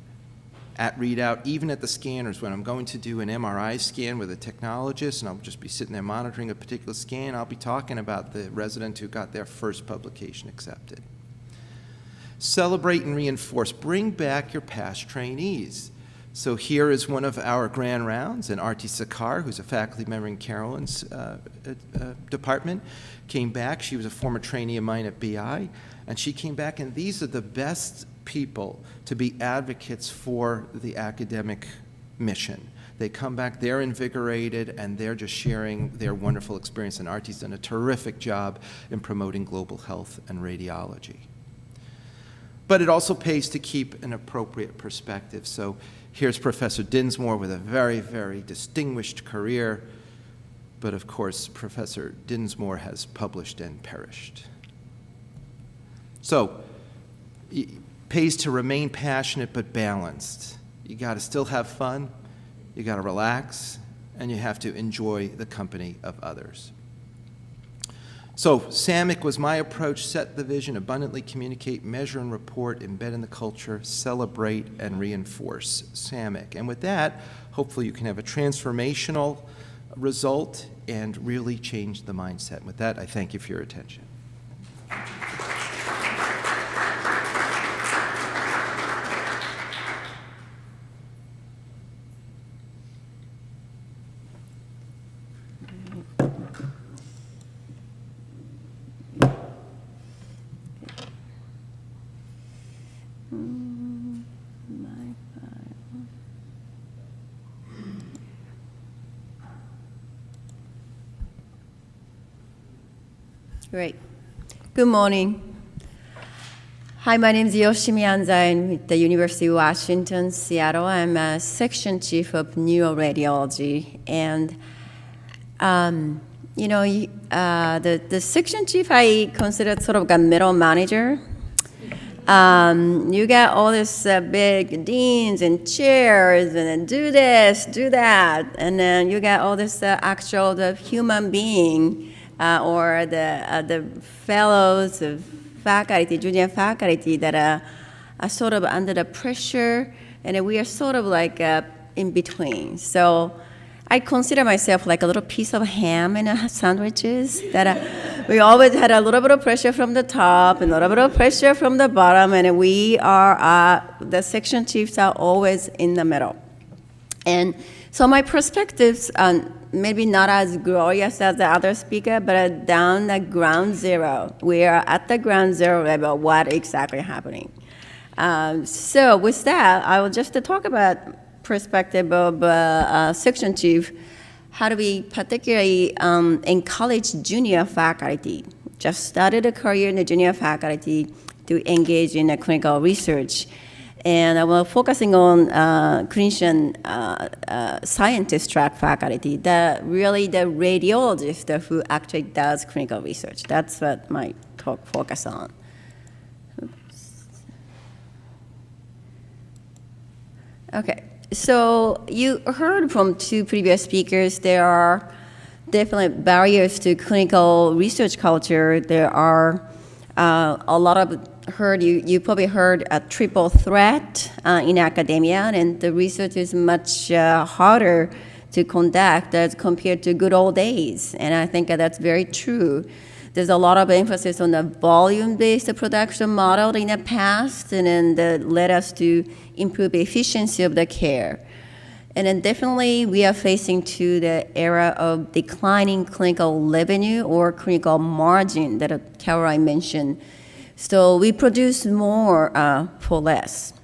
At readout, even at the scanners, when I'm going to do an MRI scan with a technologist and I'll just be sitting there monitoring a particular scan, I'll be talking about the resident who got their first publication accepted. Celebrate and reinforce. Bring back your past trainees. So here is one of our grand rounds, and Arti Sakar, who's a faculty member in Carolyn's department, came back. She was a former trainee of mine at BI, and she came back, and these are the best people to be advocates for the academic mission. They come back, they're invigorated, and they're just sharing their wonderful experience, and Arti's done a terrific job in promoting global health and radiology. But it also pays to keep an appropriate perspective. So here's Professor Dinsmore with a very, very distinguished career, but of course, Professor Dinsmore has published and perished. So it pays to remain passionate but balanced. You got to still have fun, you got to relax, and you have to enjoy the company of others. So SAMIC was my approach: set the vision, abundantly communicate, measure and report, embed in the culture, celebrate and reinforce SAMIC. And with that, hopefully you can have a transformational result and really change the mindset. With that, I thank you for your attention. Great. Good morning. Hi, my name is Yoshimi Anzai. I'm with the University of Washington, Seattle. I'm a section chief of neuroradiology. And, you know, the section chief I consider sort of a middle manager. You got all this big deans and chairs, and then do this, do that. And then you got all this actual human being or the fellows, faculty, junior faculty that are sort of under the pressure, and we are sort of like in between. So I consider myself like a little piece of ham in a sandwiches that we always had a little bit of pressure from the top and a little bit of pressure from the bottom, and we are, the section chiefs are always in the middle. And so my perspectives maybe not as glorious as the other speaker, but down at ground zero. We are at the ground zero level, what exactly happening. So with that, I will just talk about perspective of section chief. How do we particularly encourage junior faculty, just started a career in the junior faculty, to engage in clinical research. And we're focusing on clinician scientist track faculty, really the radiologist who actually does clinical research. That's what my talk focus on. Oops. Okay, so you heard from two previous speakers, there are definitely barriers to clinical research culture. There are a lot of you probably heard a triple threat in academia, and the research is much harder to conduct as compared to good old days, and I think that's very true. There's a lot of emphasis on the volume-based production model in the past, and then that led us to improve efficiency of the care. And then definitely we are facing to the era of declining clinical revenue or clinical margin that Caroline mentioned. So we produce more for less.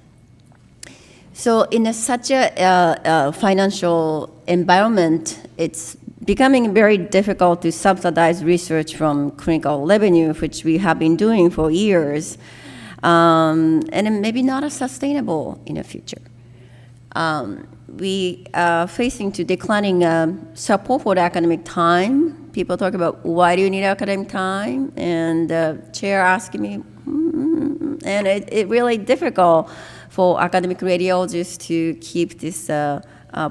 So in such a financial environment, it's becoming very difficult to subsidize research from clinical revenue, which we have been doing for years, and maybe not as sustainable in the future. We are facing to declining support for the academic time. People talk about, why do you need academic time? And the chair asking me, and it's really difficult for academic radiologists to keep this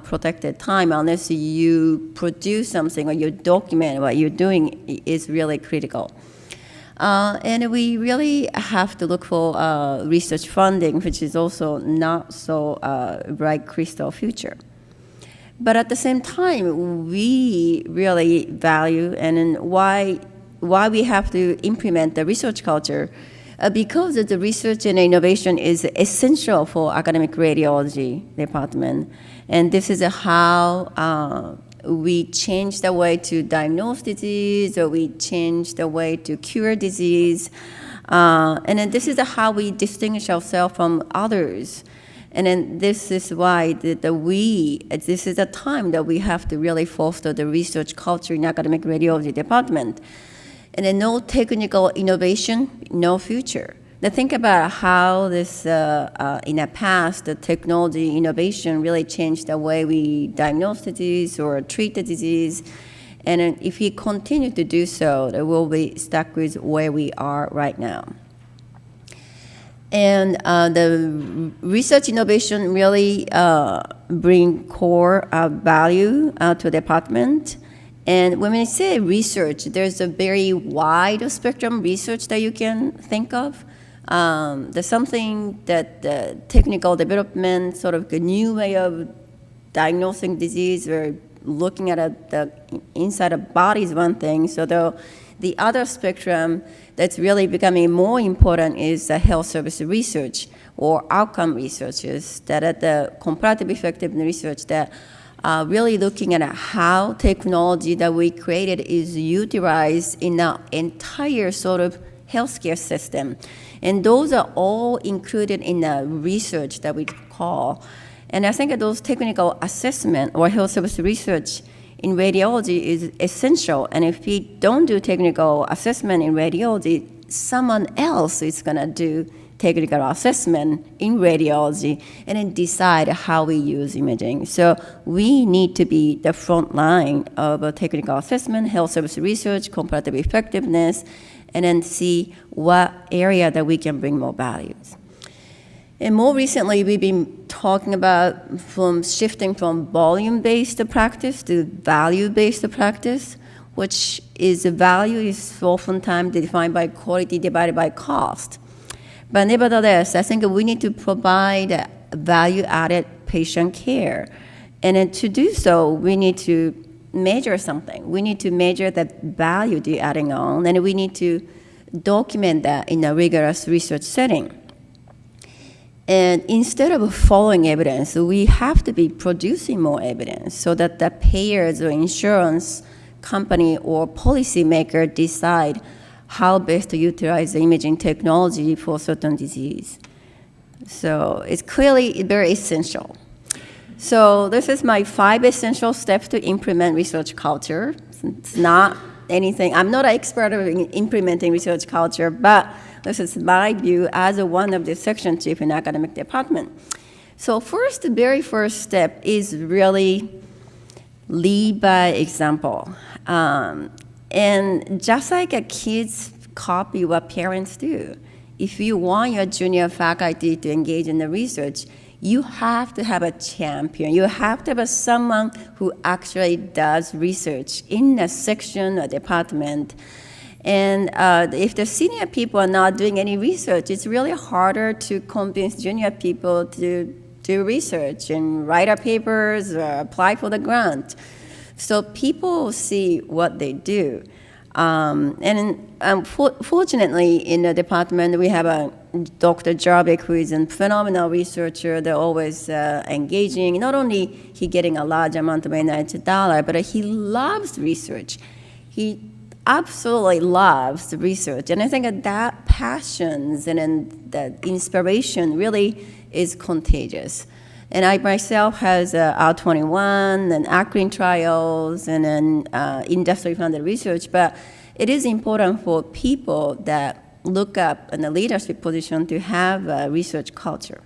protected time unless you produce something or you document what you're doing is really critical. And we really have to look for research funding, which is also not so bright crystal future. But at the same time, we really value, and then why we have to implement the research culture, because the research and innovation is essential for academic radiology department. And this is how we change the way to diagnose disease, or we change the way to cure disease. And then this is how we distinguish ourselves from others. And then this is why this is a time that we have to really foster the research culture in academic radiology department. And then no technical innovation, no future. Now think about how this, in the past, the technology innovation really changed the way we diagnose disease or treat the disease. And if we continue to do so, then we'll be stuck with where we are right now. And the research innovation really bring core value to the department. And when we say research, there's a very wide spectrum research that you can think of. There's something that the technical development, sort of a new way of diagnosing disease or looking at the inside of body is one thing. So the other spectrum that's really becoming more important is the health service research or outcome researches that are the comparative effectiveness research that are really looking at how technology that we created is utilized in our entire sort of healthcare system. And those are all included in the research that we call. And I think that those technical assessment or health service research in radiology is essential. And if we don't do technical assessment in radiology, someone else is going to do technical assessment in radiology and then decide how we use imaging. So we need to be the front line of technical assessment, health service research, comparative effectiveness, and then see what area that we can bring more values. And more recently, we've been talking about shifting from volume-based practice to value-based practice, which is the value is oftentimes defined by quality divided by cost. But nevertheless, I think we need to provide value-added patient care. And then to do so, we need to measure something. We need to measure the value they're adding on, and we need to document that in a rigorous research setting. And instead of following evidence, we have to be producing more evidence so that the payers or insurance company or policymaker decide how best to utilize the imaging technology for certain disease. So it's clearly very essential. So this is my 5 essential steps to implement research culture. It's not anything, I'm not an expert in implementing research culture, but this is my view as one of the section chief in academic department. So first, the very first step is really lead by example. And just like a kids copy what parents do, if you want your junior faculty to engage in the research, you have to have a champion. You have to have someone who actually does research in a section or department. And if the senior people are not doing any research, it's really harder to convince junior people to do research and write our papers or apply for the grant. So people see what they do. Fortunately, in the department, we have a Dr. Jarvik, who is a phenomenal researcher. They're always engaging. Not only he getting a large amount of $9, but he loves research. He absolutely loves research. And I think that passion and that inspiration really is contagious. And I myself has R21 and acronym trials and then industry-funded research, but it is important for people that look up in a leadership position to have a research culture.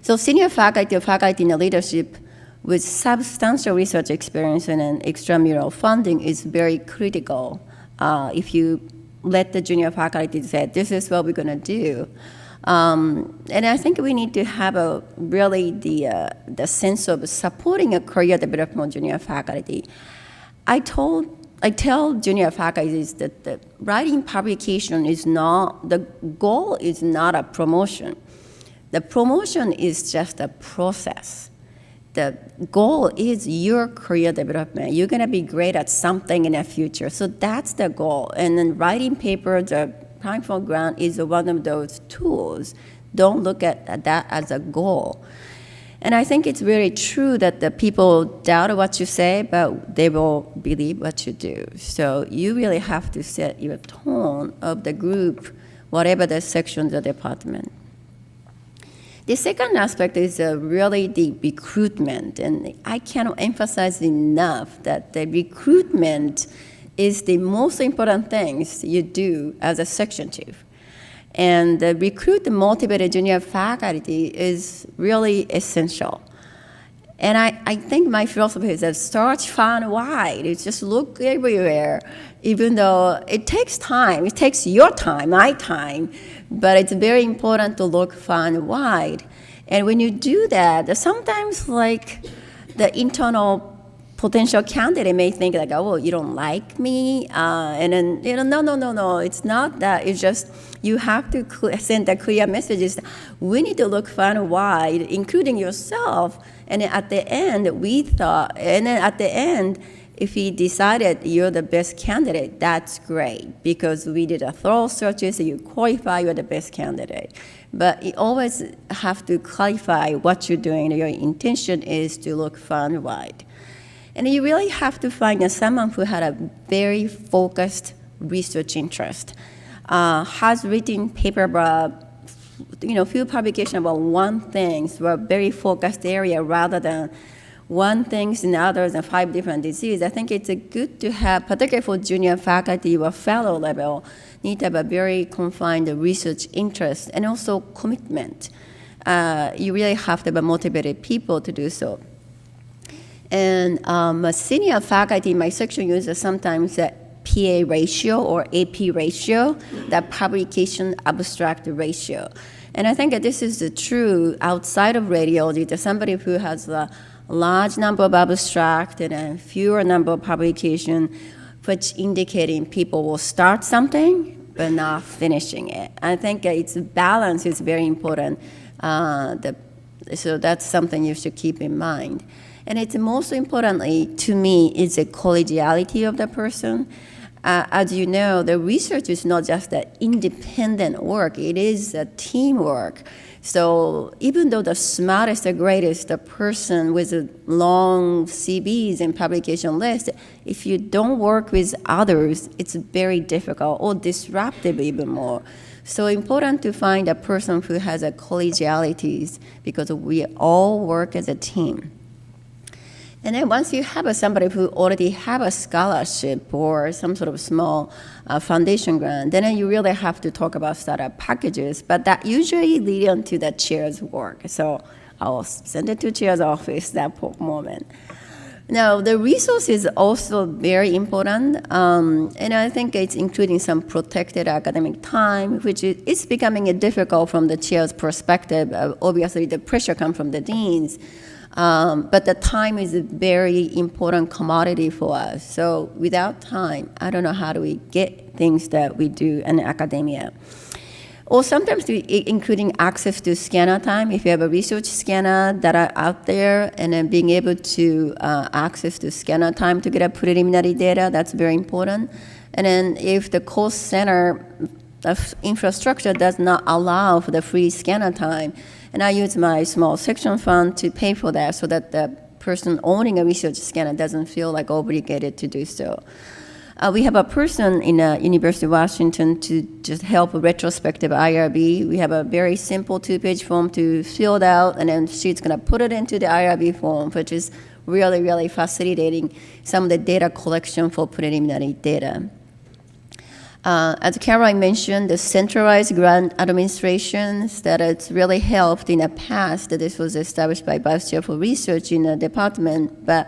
So senior faculty or faculty in the leadership with substantial research experience and an extramural funding is very critical. If you let the junior faculty say, this is what we're going to do. And I think we need to have really the sense of supporting a career development of junior faculty. I tell junior faculty that the writing publication is not, the goal is not a promotion. The promotion is just a process. The goal is your career development. You're going to be great at something in the future. So that's the goal. And then writing papers, applying for grant is one of those tools. Don't look at that as a goal. And I think it's very true that the people doubt what you say, but they will believe what you do. So you really have to set your tone of the group, whatever the section of the department. The second aspect is really the recruitment. And I cannot emphasize enough that the recruitment is the most important things you do as a section chief. And recruit the motivated junior faculty is really essential. And I think my philosophy is that search far and wide. It's just look everywhere, even though it takes time. It takes your time, my time, but it's very important to look far and wide. And when you do that, sometimes like the internal potential candidate may think like, oh, well, you don't like me, and then, no, it's not that. It's just you have to send the clear messages. We need to look far and wide, including yourself. And then at the end, if he decided you're the best candidate, that's great, because we did a thorough search, so you qualify, you're the best candidate. But you always have to clarify what you're doing. Your intention is to look far and wide. And you really have to find someone who had a very focused research interest, has written paper about, few publications about one thing, so a very focused area rather than one thing in others and 5 different diseases. I think it's good to have, particularly for junior faculty or fellow level, need to have a very confined research interest and also commitment. You really have to have motivated people to do so. And senior faculty in my section uses sometimes a PA ratio or AP ratio, the publication abstract ratio. And I think that this is true outside of radiology, that somebody who has large number of abstract and a fewer number of publication, which indicating people will start something but not finishing it. I think its balance is very important. So that's something you should keep in mind. And it's most importantly, to me, is the collegiality of the person. As you know, the research is not just an independent work, it is a teamwork. So even though the smartest, the greatest, the person with a long CVs and publication list, if you don't work with others, it's very difficult or disruptive even more. So important to find a person who has a collegiality because we all work as a team. And then once you have somebody who already have a scholarship or some sort of small foundation grant, then you really have to talk about startup packages. But that usually leads on to the chair's work. So I'll send it to chair's office that moment. Now, the resource is also very important, and I think it's including some protected academic time, which is becoming difficult from the chair's perspective. Obviously, the pressure comes from the deans. But the time is a very important commodity for us. So without time, I don't know how do we get things that we do in academia. Or sometimes including access to scanner time. If you have a research scanner that are out there, and then being able to access to scanner time to get a preliminary data, that's very important. And then if the cost center of infrastructure does not allow for the free scanner time, and I use my small section fund to pay for that so that the person owning a research scanner doesn't feel like obligated to do so. We have a person in University of Washington to just help a retrospective IRB. We have a very simple 2-page form to fill out, and then she's going to put it into the IRB form, which is really, really facilitating some of the data collection for preliminary data. As Caroline mentioned, the centralized grant administrations that it's really helped in the past. This was established by Vice Chair for Research in the department, but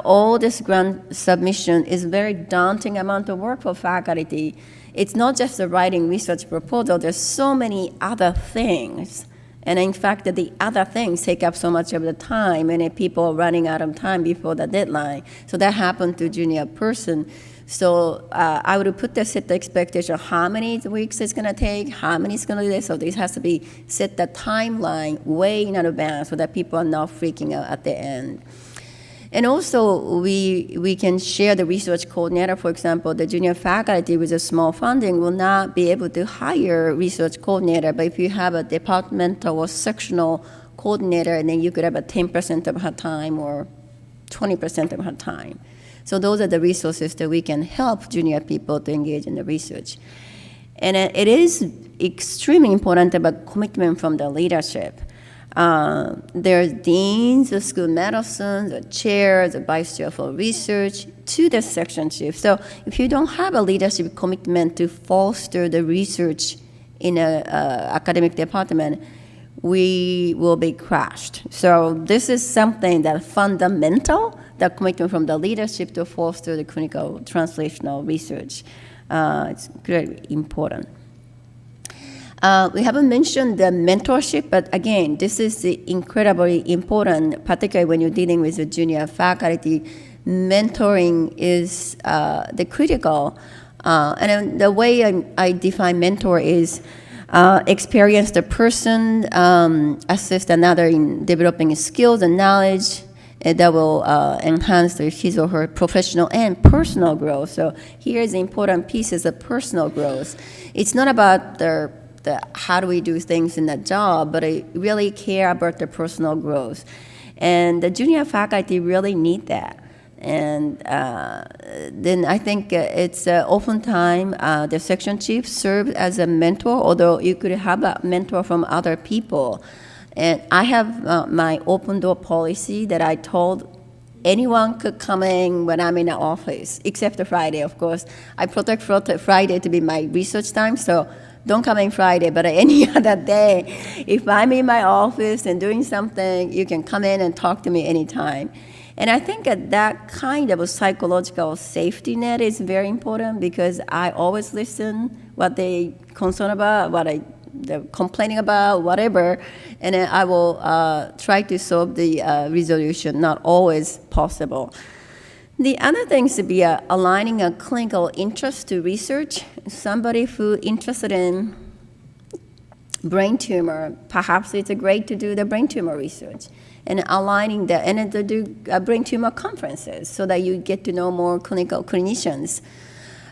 all this grant submission is very daunting amount of work for faculty. It's not just the writing research proposal, there's so many other things. And in fact, the other things take up so much of the time, and people are running out of time before the deadline. So that happened to junior person. So I would put the set the expectation, how many weeks it's going to take, how many it's going to do this. So this has to be set the timeline way in advance so that people are not freaking out at the end. And also, we can share the research coordinator. For example, the junior faculty with a small funding will not be able to hire research coordinator, but if you have a departmental or sectional coordinator, and then you could have a 10% of her time or 20% of her time. So those are the resources that we can help junior people to engage in the research. And it is extremely important about commitment from the leadership. There's deans, the school of medicine, the chairs, the vice chair for research, to the section chief. So if you don't have a leadership commitment to foster the research in an academic department, we will be crushed. So this is something that fundamental, the commitment from the leadership to foster the clinical translational research. It's very important. We haven't mentioned the mentorship, but again, this is incredibly important, particularly when you're dealing with the junior faculty. Mentoring is the critical. And then the way I define mentor is experience the person, assist another in developing skills and knowledge that will enhance his or her professional and personal growth. So here is the important piece is the personal growth. It's not about the how do we do things in the job, but I really care about the personal growth. And the junior faculty really need that. And then I think it's oftentimes the section chief serves as a mentor, although you could have a mentor from other people. And I have my open door policy that I told anyone could come in when I'm in the office, except the Friday, of course. I protect Friday to be my research time, so don't come in Friday, but any other day, if I'm in my office and doing something, you can come in and talk to me anytime. And I think that kind of a psychological safety net is very important because I always listen what they concerned about, what they're complaining about, whatever, and then I will try to solve the resolution. Not always possible. The other thing is to be aligning a clinical interest to research. Somebody who interested in brain tumor, perhaps it's great to do the brain tumor research, and aligning that, and to do brain tumor conferences so that you get to know more clinical clinicians.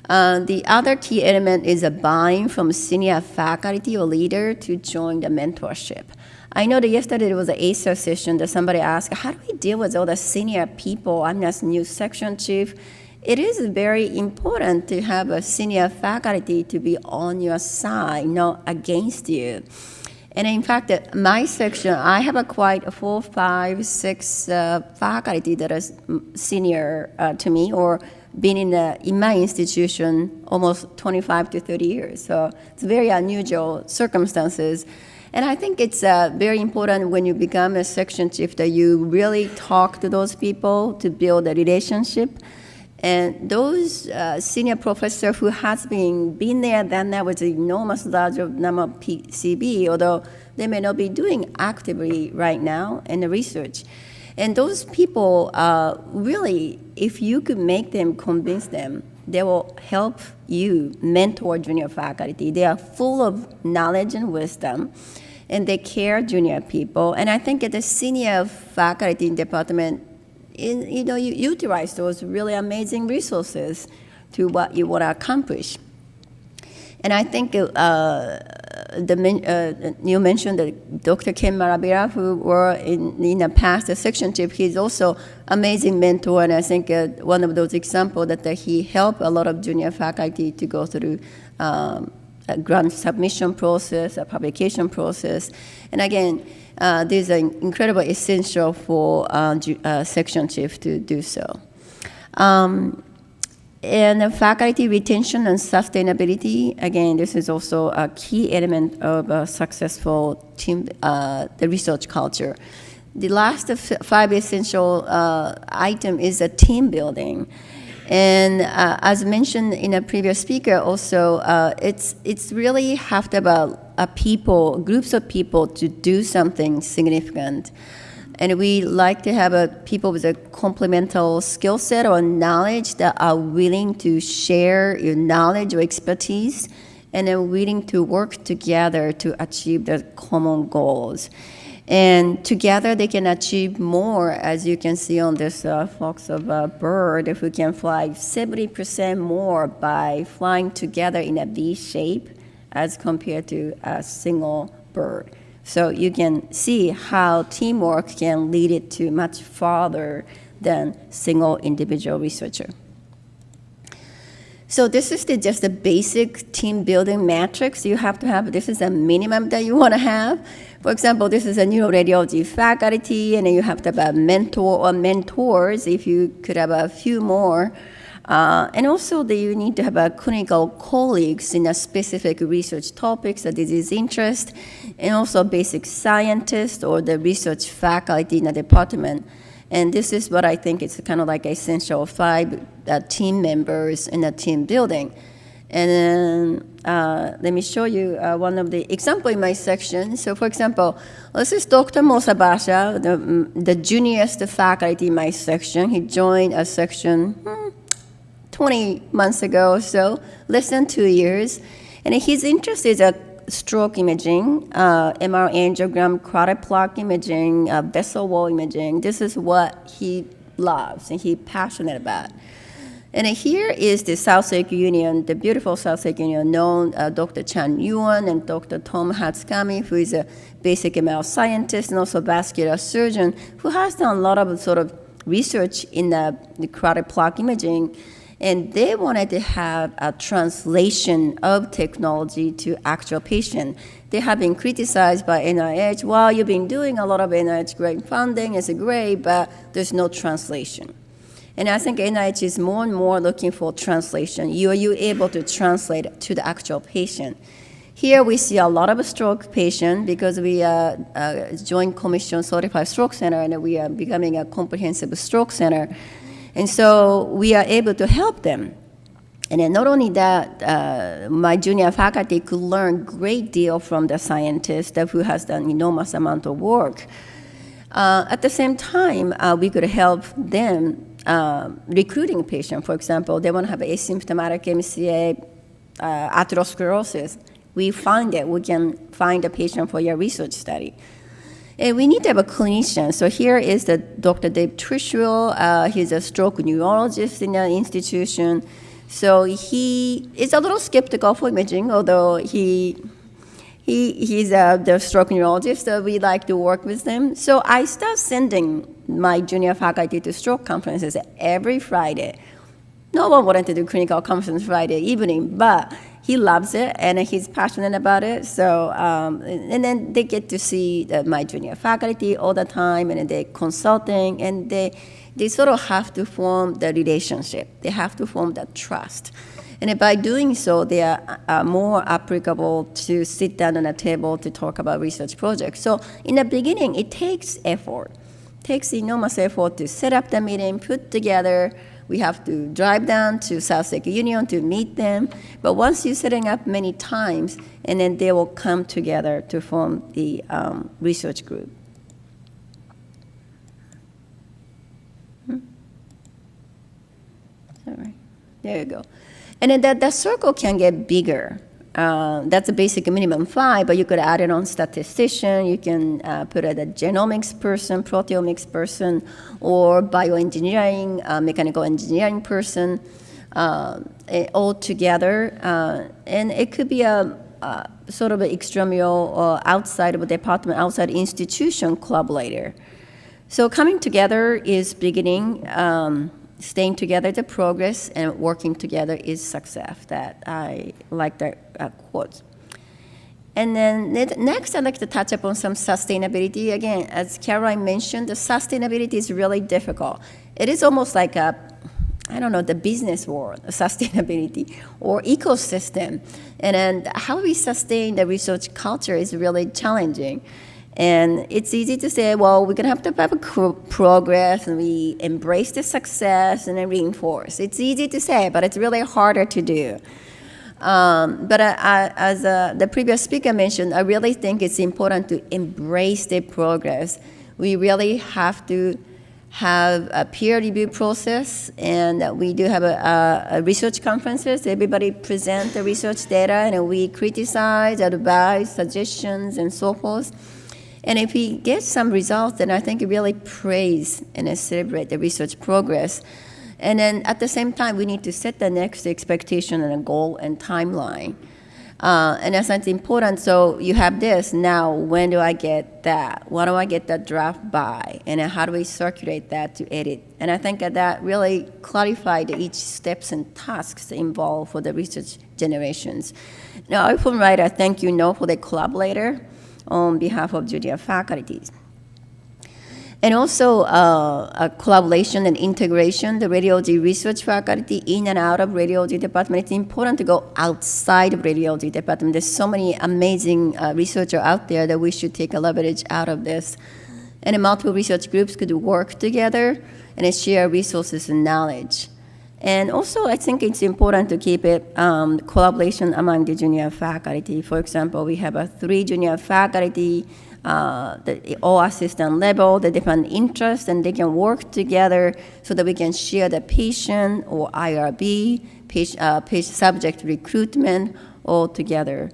The other key element is a buy-in from senior faculty or leader to join the mentorship. I know that yesterday there was an ASA session that somebody asked, how do we deal with all the senior people? I'm just new section chief. It is very important to have a senior faculty to be on your side, not against you. And in fact, my section, I have a quite 4, 5, 6 faculty that are senior to me, or been in my institution almost 25 to 30 years. So it's very unusual circumstances. And I think it's very important when you become a section chief that you really talk to those people to build a relationship. And those senior professor who has been there, done that with an enormous large number of PCB, although they may not be doing actively right now in the research. And those people, really, if you could make them, convince them, they will help you mentor junior faculty. They are full of knowledge and wisdom, and they care junior people. And I think at the senior faculty department, you utilize those really amazing resources to what you want to accomplish. And I think you mentioned that Dr. Ken Maravilla, who were in the past a section chief, he's also amazing mentor, and I think one of those examples that he helped a lot of junior faculty to go through a grant submission process, a publication process. And again, these are incredibly essential for section chief to do so. And faculty retention and sustainability, again, this is also a key element of a successful team, the research culture. The last 5 essential item is a team building. And as mentioned in a previous speaker also, it's really have to about groups of people to do something significant. And we like to have people with a complementary skill set or knowledge that are willing to share your knowledge or expertise, and are willing to work together to achieve the common goals. And together they can achieve more, as you can see on this flocks of bird, if we can fly 70% more by flying together in a V shape as compared to a single bird. So you can see how teamwork can lead it to much farther than single individual researcher. So this is just the basic team building matrix you have to have. This is a minimum that you want to have. For example, this is a neuroradiology faculty, and then you have to have a mentor or mentors if you could have a few more. And also you need to have a clinical colleagues in a specific research topics, a disease interest, and also basic scientists or the research faculty in a department. And this is what I think is kind of like essential 5 team members in a team building. And then let me show you one of the example in my section. So for example, this is Dr. Mosabasha, the juniorest faculty in my section. He joined a section 20 months ago or so, less than 2 years. And his interest is stroke imaging, MR angiogram, cardiac plaque imaging, vessel wall imaging. This is what he loves and he's passionate about. And here is the South Lake Union, the beautiful South Lake Union, known Dr. Chan Yuan and Dr. Tom Hatsukami, who is a basic ML scientist and also vascular surgeon, who has done a lot of sort of research in the cardiac plaque imaging. And they wanted to have a translation of technology to actual patient. They have been criticized by NIH. Well, you've been doing a lot of NIH grant funding, it's great, but there's no translation. And I think NIH is more and more looking for translation. Are you able to translate it to the actual patient? Here we see a lot of stroke patients because we are Joint Commission Certified Stroke Center, and we are becoming a comprehensive stroke center. And so we are able to help them. And then not only that, my junior faculty could learn a great deal from the scientist who has done enormous amount of work. At the same time, we could help them recruiting patients. For example, they want to have asymptomatic MCA, atherosclerosis. We find that we can find a patient for your research study. And we need to have a clinician. So here is the Dr. Dave Trishul. He's a stroke neurologist in the institution. So he is a little skeptical for imaging, although he's the stroke neurologist, so we like to work with them. So I start sending my junior faculty to stroke conferences every Friday. No one wanted to do clinical conference Friday evening, but he loves it and he's passionate about it. So, and then they get to see my junior faculty all the time, and they're consulting, and they sort of have to form the relationship. They have to form that trust. And by doing so, they are more applicable to sit down on a table to talk about research projects. So in the beginning, it takes effort. It takes enormous effort to set up the meeting, put together. We have to drive down to South Lake Union to meet them. But once you're setting up many times, and then they will come together to form the research group. All right, there you go. And then that circle can get bigger. That's a basic minimum 5, but you could add it on statistician, you can put it a genomics person, proteomics person, or bioengineering, mechanical engineering person, all together. And it could be a sort of an extramural or outside of a department, outside institution collaborator. So coming together is beginning. Staying together to progress, and working together is success. That I like that quote. And then next, I'd like to touch upon some sustainability. Again, as Caroline mentioned, the sustainability is really difficult. It is almost like the business world, sustainability, or ecosystem. And then how we sustain the research culture is really challenging. And it's easy to say, well, we're going to have a progress, and we embrace the success and then reinforce. It's easy to say, but it's really harder to do. But as the previous speaker mentioned, I really think it's important to embrace the progress. We really have to have a peer review process, and we do have a research conferences. Everybody present the research data, and we criticize, advise, suggestions, and so forth. And if we get some results, then I think we really praise and celebrate the research progress. And then at the same time, we need to set the next expectation and a goal and timeline. And that's important. So you have this, now when do I get that? When do I get that draft by? And then how do we circulate that to edit? And I think that really clarified each steps and tasks involved for the research generations. Now, I often write a thank you note for the collaborator on behalf of junior faculties. And also a collaboration and integration, the radiology research faculty in and out of radiology department. It's important to go outside of radiology department. There's so many amazing researchers out there that we should take a leverage out of this. And multiple research groups could work together and share resources and knowledge. And also, I think it's important to keep it collaboration among the junior faculty. For example, we have 3 junior faculty, all assistant level, the different interests, and they can work together so that we can share the patient or IRB, patient subject recruitment all together.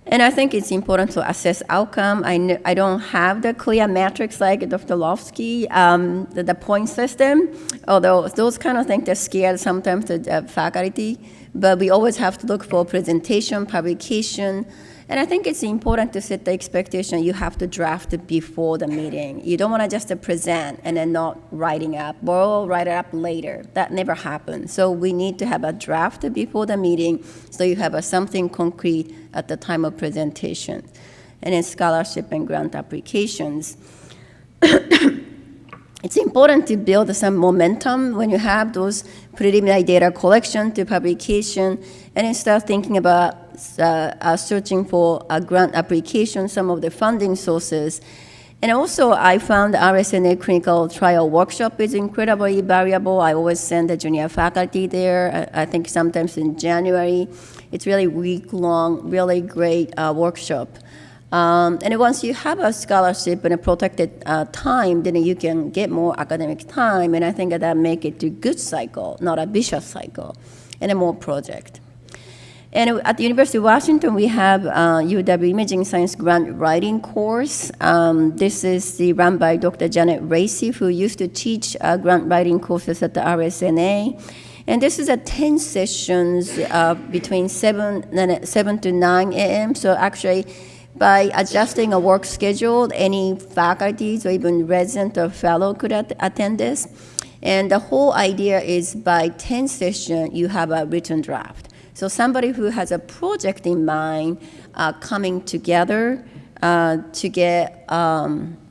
And I think it's important to assess outcome. I don't have the clear metrics like Dr. Lofsky, the point system, although those kind of things that scare sometimes the faculty. But we always have to look for presentation, publication. And I think it's important to set the expectation. You have to draft it before the meeting. You don't want to just present and then not writing up, or write it up later. That never happens. So we need to have a draft before the meeting so you have something concrete at the time of presentation. And then scholarship and grant applications. It's important to build some momentum when you have those preliminary data collection to publication, and then start thinking about searching for a grant application, some of the funding sources. And also, I found RSNA clinical trial workshop is incredibly valuable. I always send the junior faculty there. I think sometimes in January. It's really week-long, really great workshop. And once you have a scholarship and a protected time, then you can get more academic time. And I think that make it a good cycle, not a vicious cycle, and a more project. And at the University of Washington, we have UW Imaging Science Grant Writing course. This is run by Dr. Janet Racy, who used to teach grant writing courses at the RSNA. And this is 10 sessions between 7 to 9 a.m. So actually, by adjusting a work schedule, any faculties or even resident or fellow could attend this. And the whole idea is by 10 sessions, you have a written draft. So somebody who has a project in mind coming together to get out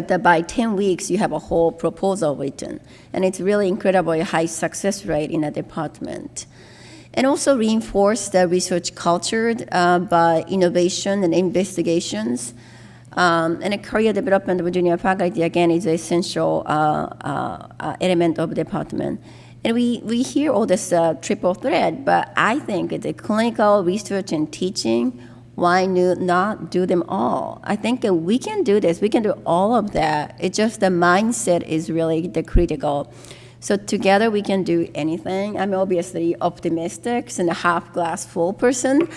that by 10 weeks, you have a whole proposal written. And it's really incredibly high success rate in a department. And also reinforce the research culture by innovation and investigations. And a career development of junior faculty, again, is an essential element of the department. And we hear all this triple thread, but I think the clinical research and teaching, why not do them all? I think we can do this. We can do all of that. It's just the mindset is really the critical. So together we can do anything. I'm obviously optimistic and a half glass full person.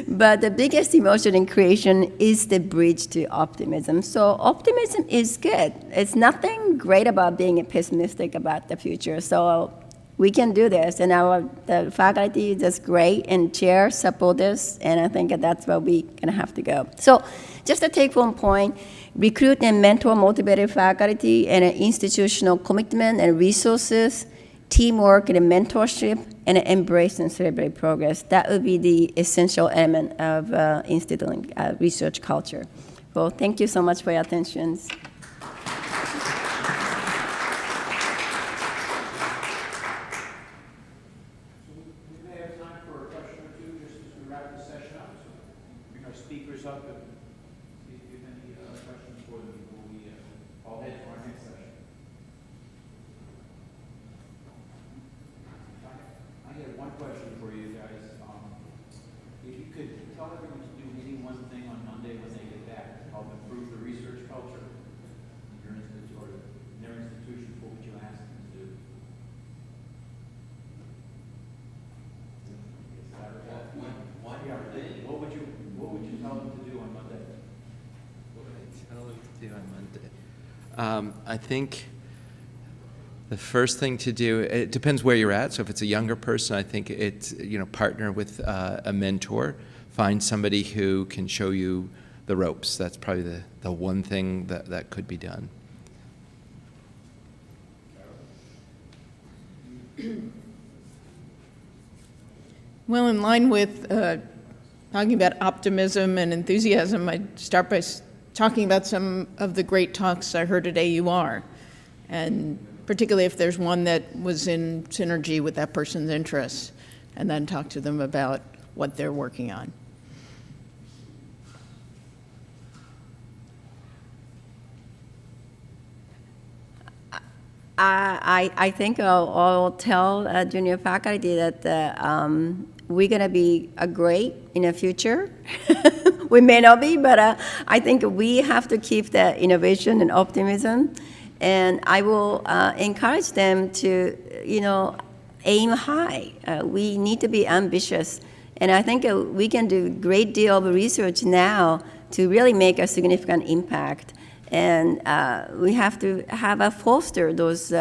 But the biggest emotion in creation is the bridge to optimism. So optimism is good. It's nothing great about being pessimistic about the future. So we can do this, and the faculty is just great, and chair support this, and I think that's where we're gonna have to go. So just to take one point, recruit and mentor motivated faculty, and an institutional commitment and resources, teamwork and mentorship, and embrace and celebrate progress. That would be the essential element of instilling research culture. Well, thank you so much for your attention. Speakers up and see if you have any questions for them before we all head to our next session. I have one question for you guys. If you could tell everyone to do any one thing on Monday when they get back to help improve the research culture in your institute or in their institution, what would you ask them to do? What would you tell them to do on Monday? What would I tell them to do on Monday? I think the first thing to do, it depends where you're at. So if it's a younger person, I think it's, partner with a mentor. Find somebody who can show you the ropes. That's probably the one thing that could be done. Well, in line with talking about optimism and enthusiasm, I'd start by talking about some of the great talks I heard at AUR, and particularly if there's one that was in synergy with that person's interests, and then talk to them about what they're working on. I think I'll tell junior faculty that we're going to be great in the future. We may not be, but I think we have to keep the innovation and optimism. And I will encourage them to, aim high. We need to be ambitious. And I think we can do a great deal of research now to really make a significant impact. And we have to foster those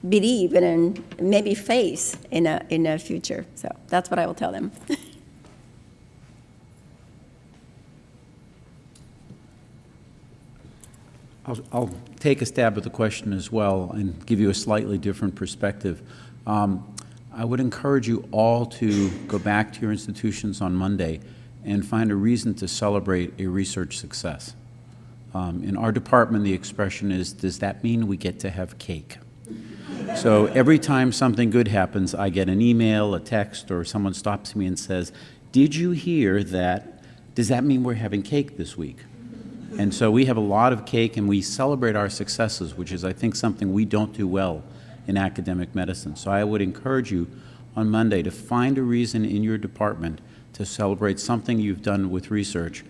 belief and maybe faith in the future. So that's what I will tell them. I'll take a stab at the question as well and give you a slightly different perspective. I would encourage you all to go back to your institutions on Monday and find a reason to celebrate a research success. In our department, the expression is, does that mean we get to have cake? So every time something good happens, I get an email, a text, or someone stops me and says, did you hear that does that mean we're having cake this week? And so we have a lot of cake, and we celebrate our successes, which is, I think, something we don't do well in academic medicine. So I would encourage you on Monday to find a reason in your department to celebrate something you've done with research.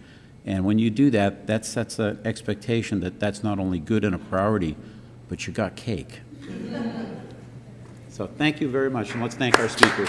And when you do that, that sets an expectation that that's not only good and a priority, but you got cake. So thank you very much, and let's thank our speakers.